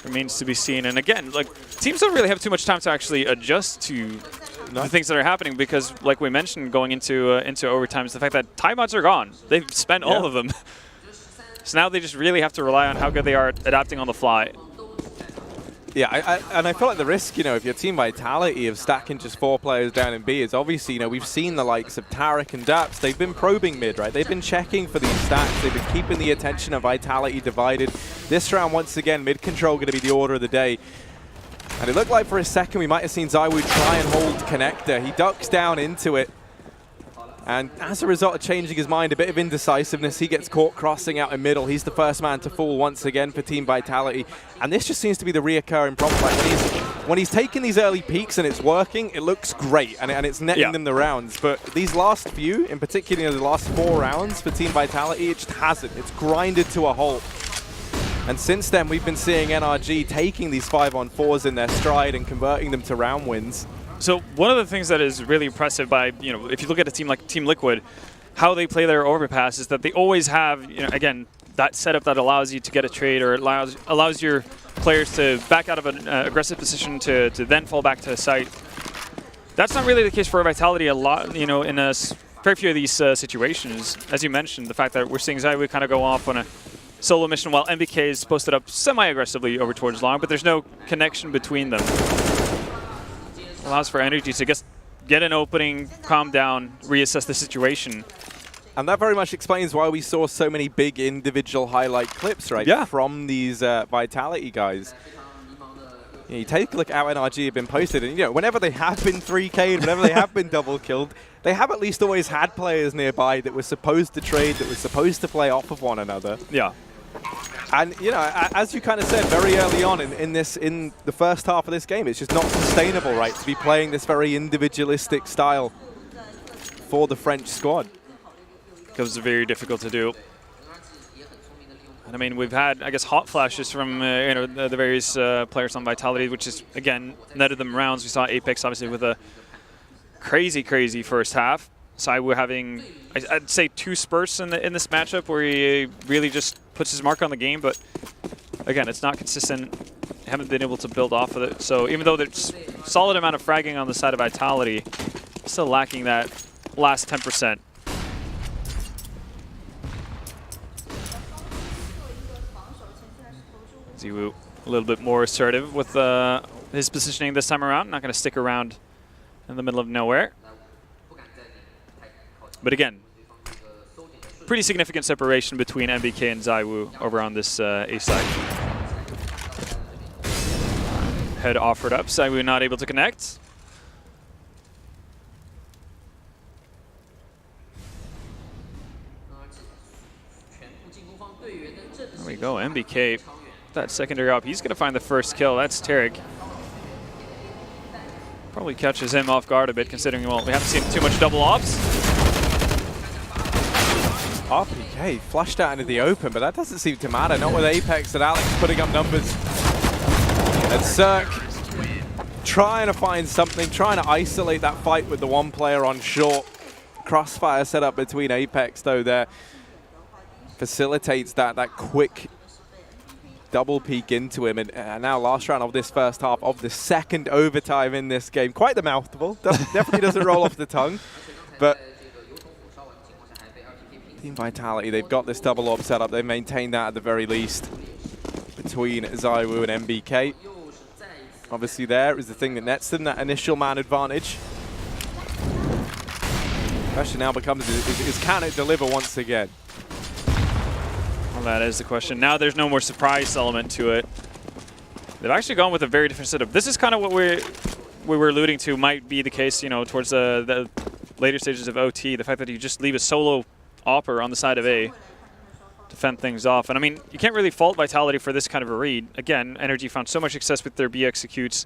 Remains to be seen. And again, like, teams don't really have too much time to actually adjust to the things that are happening, because, like we mentioned, going into overtime is the fact that timeouts are gone. They've spent all of them. So now they just really have to rely on how good they are at adapting on the fly. Yeah, and I feel like the risk, you know, if your Team Vitality of stacking just 4 players down in B is obviously, you know, we've seen the likes of Tarek and Daps. They've been probing mid, right? They've been checking for these stacks. They've been keeping the attention of Vitality divided. This round, once again, mid control going to be the order of the day. And it looked like for a second we might have seen ZywOo try and hold connector. He ducks down into it. And as a result of changing his mind, a bit of indecisiveness, he gets caught crossing out in middle. He's the first man to fall once again for Team Vitality. And this just seems to be the reoccurring problem. Like when he's taking these early peaks and it's working, it looks great, and it's netting them the rounds. But these last few, in particular, you know, the last 4 rounds for Team Vitality, it just hasn't. It's grinded to a halt. And since then, we've been seeing NRG taking these 5-on-4s in their stride and converting them to round wins. So one of the things that is really impressive by, you know, if you look at a team like Team Liquid, how they play their overpass is that they always have, you know, again, that setup that allows you to get a trade, or allows your players to back out of an aggressive position to then fall back to a site. That's not really the case for Vitality a lot, you know, in a very few of these situations. As you mentioned, the fact that we're seeing ZywOo kind of go off on a solo mission while MBK is posted up semi-aggressively over towards long, but there's no connection between them. Allows for NRG to just get an opening, calm down, reassess the situation. And that very much explains why we saw so many big individual highlight clips, right? Yeah. From these Vitality guys. You know, you take a look at how NRG have been posted, and you know, whenever they have been 3K'd, whenever they have been double killed, they have at least always had players nearby that were supposed to trade, that were supposed to play off of one another. Yeah. And you know, as you kind of said very early on in the first half of this game, it's just not sustainable, right, to be playing this very individualistic style for the French squad. Becomes very difficult to do. And I mean, we've had, I guess, hot flashes from you know, the various players on Vitality, which is, again, netted them rounds. We saw Apex obviously with a crazy first half. ZywOo having, I'd say, 2 spurts in this matchup where he really just puts his mark on the game, but again, it's not consistent. Haven't been able to build off of it. So even though there's a solid amount of fragging on the side of Vitality, still lacking that last 10%. ZywOo a little bit more assertive with his positioning this time around. Not going to stick around in the middle of nowhere. But again, pretty significant separation between MBK and ZywOo over on this A side. Head offered up, ZywOo not able to connect. There we go, MBK, that secondary op, he's going to find the first kill. That's Tarek. Probably catches him off guard a bit, considering, well, we haven't seen too much double ops. RPK flushed out into the open, but that doesn't seem to matter. Not with Apex and Alex putting up numbers. And Cirque trying to find something, trying to isolate that fight with the 1 player on short. Crossfire set up between Apex, though, there facilitates that quick double peek into him. And now last round of this first half of the second overtime in this game. Quite the mouthful. Definitely doesn't roll off the tongue. But Team Vitality, they've got this double orb set up. They maintain that at the very least. between Zywoo and MBK. Obviously there is the thing that nets them, that initial man advantage. The question now becomes, is can it deliver once again? Well, that is the question. Now there's no more surprise element to it. They've actually gone with a very different setup. This is kind of what we were alluding to might be the case, you know, towards the later stages of OT. The fact that you just leave a solo Opper on the side of A to fend things off. And I mean, you can't really fault Vitality for this kind of a read. Again, NRG found so much success with their B executes.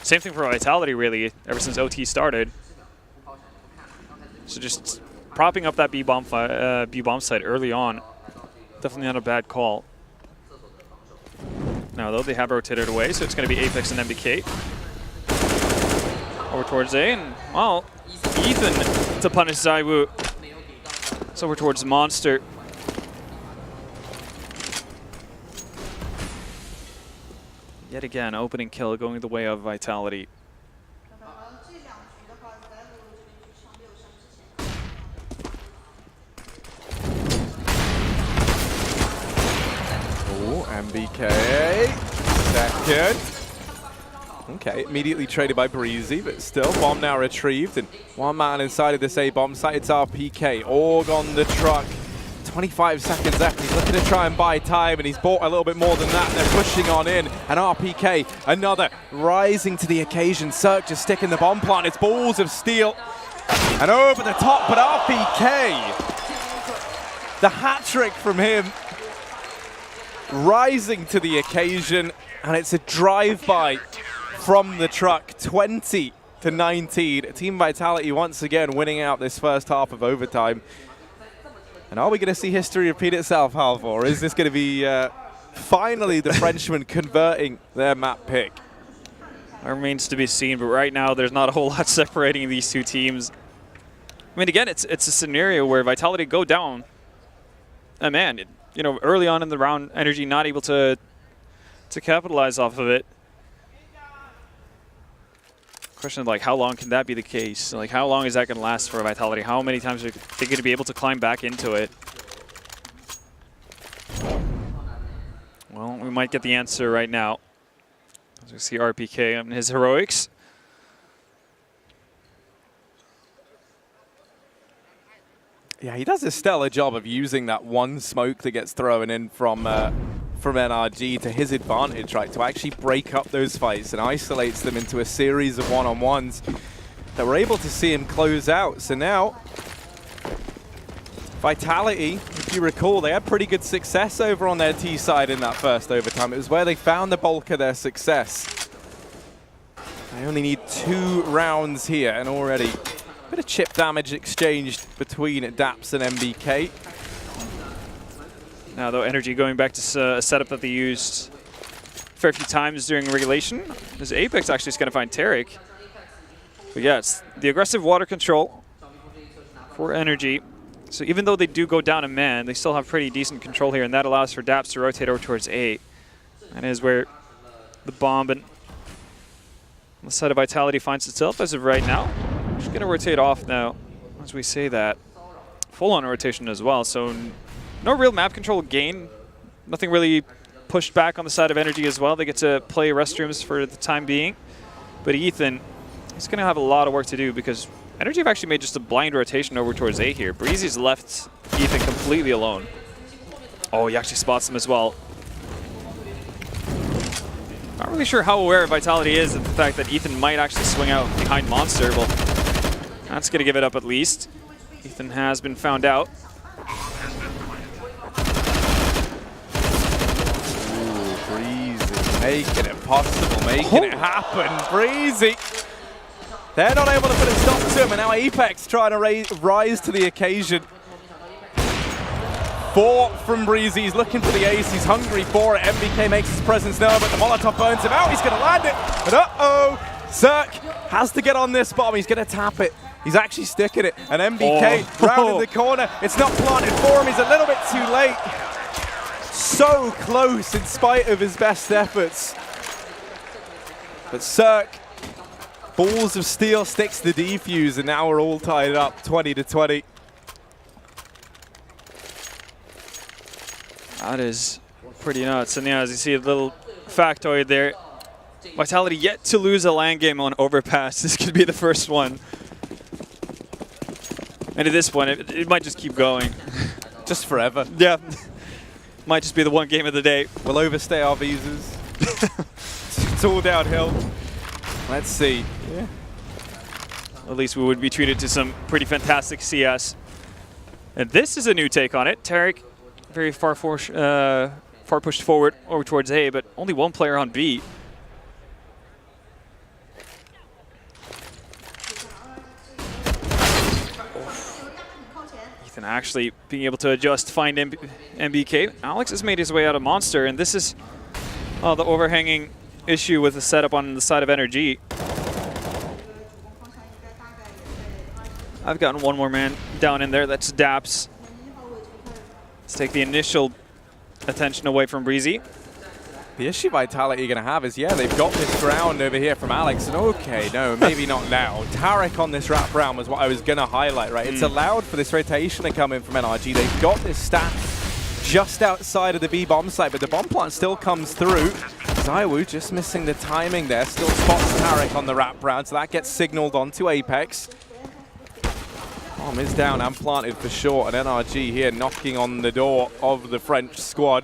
Same thing for Vitality, really, ever since OT started. So just propping up that B-bomb site early on, definitely not a bad call. Now, though, they have rotated away, so it's going to be Apex and MBK. Over towards A, and, well, Ethan to punish Zywoo. So over towards Monster. Yet again, opening kill going the way of Vitality. MBK, second. Okay, immediately traded by Breezy, but still, bomb now retrieved, and one man inside of this A-bomb site, it's RPK. Org on the truck, 25 seconds left, he's looking to try and buy time, and he's bought a little bit more than that, and they're pushing on in, and RPK, another, rising to the occasion. Cirque just sticking the bomb plant, it's balls of steel, and over the top, but RPK, the hat-trick from him, rising to the occasion, and it's a drive-by from the truck, 20-19. Team Vitality once again winning out this first half of overtime. And are we going to see history repeat itself, Halvor? Or is this going to be finally the Frenchmen converting their map pick? That remains to be seen, but right now there's not a whole lot separating these two teams. I mean, again, it's a scenario where Vitality go down. And man, you know, early on in the round, NRG not able to capitalize off of it. Question of, like, how long can that be the case? Like, how long is that going to last for Vitality? How many times are they going to be able to climb back into it? Well, we might get the answer right now. As we see RPK on his heroics. Yeah, he does a stellar job of using that one smoke that gets thrown in from NRG to his advantage, right, to actually break up those fights and isolates them into a series of one-on-ones that we're able to see him close out. So now, Vitality, if you recall, they had pretty good success over on their T side in that first overtime. It was where they found the bulk of their success. They only need 2 rounds here, and already a bit of chip damage exchanged between Daps and MBK. Now, though, NRG going back to a setup that they used a fair few times during regulation. This Apex actually is going to find Tarek. But yeah, it's the aggressive water control for NRG. So even though they do go down a man, they still have pretty decent control here, and that allows for Daps to rotate over towards A. That is where the bomb and the side of Vitality finds itself as of right now. Just going to rotate off now as we say that. Full-on rotation as well, so no real map control gain. Nothing really pushed back on the side of NRG as well. They get to play restrooms for the time being. But Ethan, he's going to have a lot of work to do because NRG have actually made just a blind rotation over towards A here. Breezy's left Ethan completely alone. Oh, he actually spots him as well. Not really sure how aware Vitality is of the fact that Ethan might actually swing out behind Monster. Well, that's going to give it up at least. Ethan has been found out. Ooh, Breezy making it possible, making it happen. Breezy. They're not able to put a stop to him, and now Apex trying to rise to the occasion. 4 from Breezy. He's looking for the ace. He's hungry for it. MBK makes his presence known, but the Molotov burns him out. He's going to land it. But uh-oh, Cirque has to get on this bomb. He's going to tap it. He's actually sticking it. And MBK round in the corner. It's not planted for him. He's a little bit too late. So close in spite of his best efforts. But Cirque, balls of steel, sticks the defuse, and now we're all tied up 20-20. That is Pretty nuts. And yeah, as you see a little factoid there, Vitality yet to lose a LAN game on Overpass. This could be the first one. And at this point, it might just keep going. Just forever. Yeah. Might just be the one game of the day. We'll overstay our visas. It's all downhill. Let's see. Yeah. At least we would be treated to some pretty fantastic CS. And this is a new take on it. Tarek, very far pushed forward over towards A, but only one player on B. Ethan actually being able to adjust, find MBK. Alex has made his way out of Monster, and this is the overhanging issue with the setup on the side of NRG. I've gotten one more man down in there. That's Daps. Let's take the initial attention away from Breezy. The issue Vitality are going to have is, yeah, they've got this ground over here from Alex, and okay, no, maybe not now. Tarek on this wrap round was what I was going to highlight, right? It's allowed for this rotation to come in from NRG. They've got this stack just outside of the B bomb site, but the bomb plant still comes through. Zaiwu just missing the timing there, still spots Tarek on the wrap round, so that gets signaled onto Apex. Bomb is down and planted for sure, and NRG here knocking on the door of the French squad.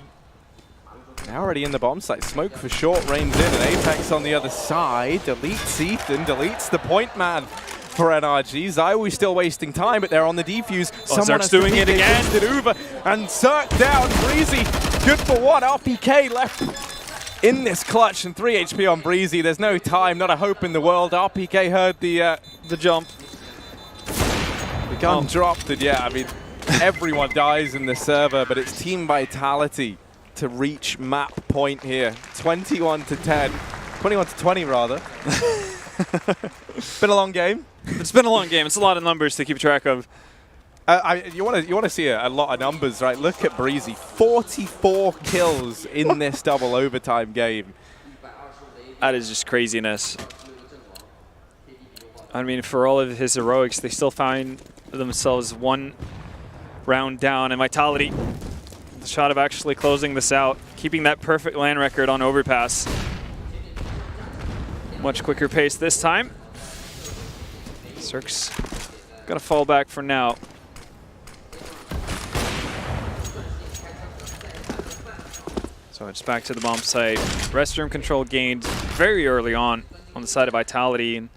Now already in the bomb site. Smoke for short, rains in, and Apex on the other side. Deletes Ethan, deletes the point man for NRG. Zaiwu still wasting time, but they're on the defuse. Zerk's doing it again. Uber, and Zerk down. Breezy, good for one. RPK left in this clutch, and 3 HP on Breezy. There's no time, not a hope in the world. RPK heard the jump. The gun dropped, and yeah, I mean, everyone dies in the server, but it's Team Vitality to reach map point here. 21 to 10. 21 to 20, rather. It's been a long game. It's been a long game. It's a lot of numbers to keep track of. You want to see a lot of numbers, right? Look at Breezy. 44 kills in this double overtime game. That is just craziness. I mean, for all of his heroics, they still find themselves one round down, and Vitality, the shot of actually closing this out, keeping that perfect LAN record on Overpass. Much quicker pace this time. Zerk's gonna fall back for now. So it's back to the bomb site. Restroom control gained very early on the side of Vitality, and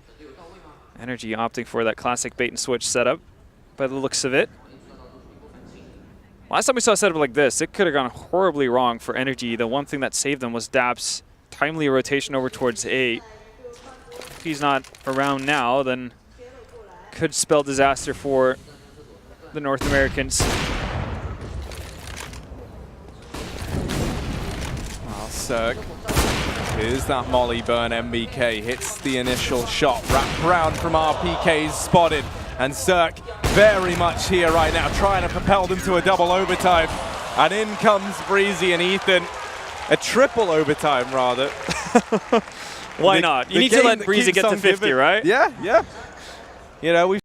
NRG opting for that classic bait and switch setup by the looks of it. Last time we saw a setup like this, it could have gone horribly wrong for NRG. The one thing that saved them was Daps' timely rotation over towards A. If he's not around now, then could spell disaster for the North Americans. Well, Zerk, here's that Molly burn. MBK hits the initial shot. Wrap around from RPK spotted. And Zerk very much here right now, trying to propel them to a double overtime. And in comes Breezy and Ethan. A triple overtime, rather. Why not? You need to let Breezy get to 50, right? Yeah, yeah. You know, we've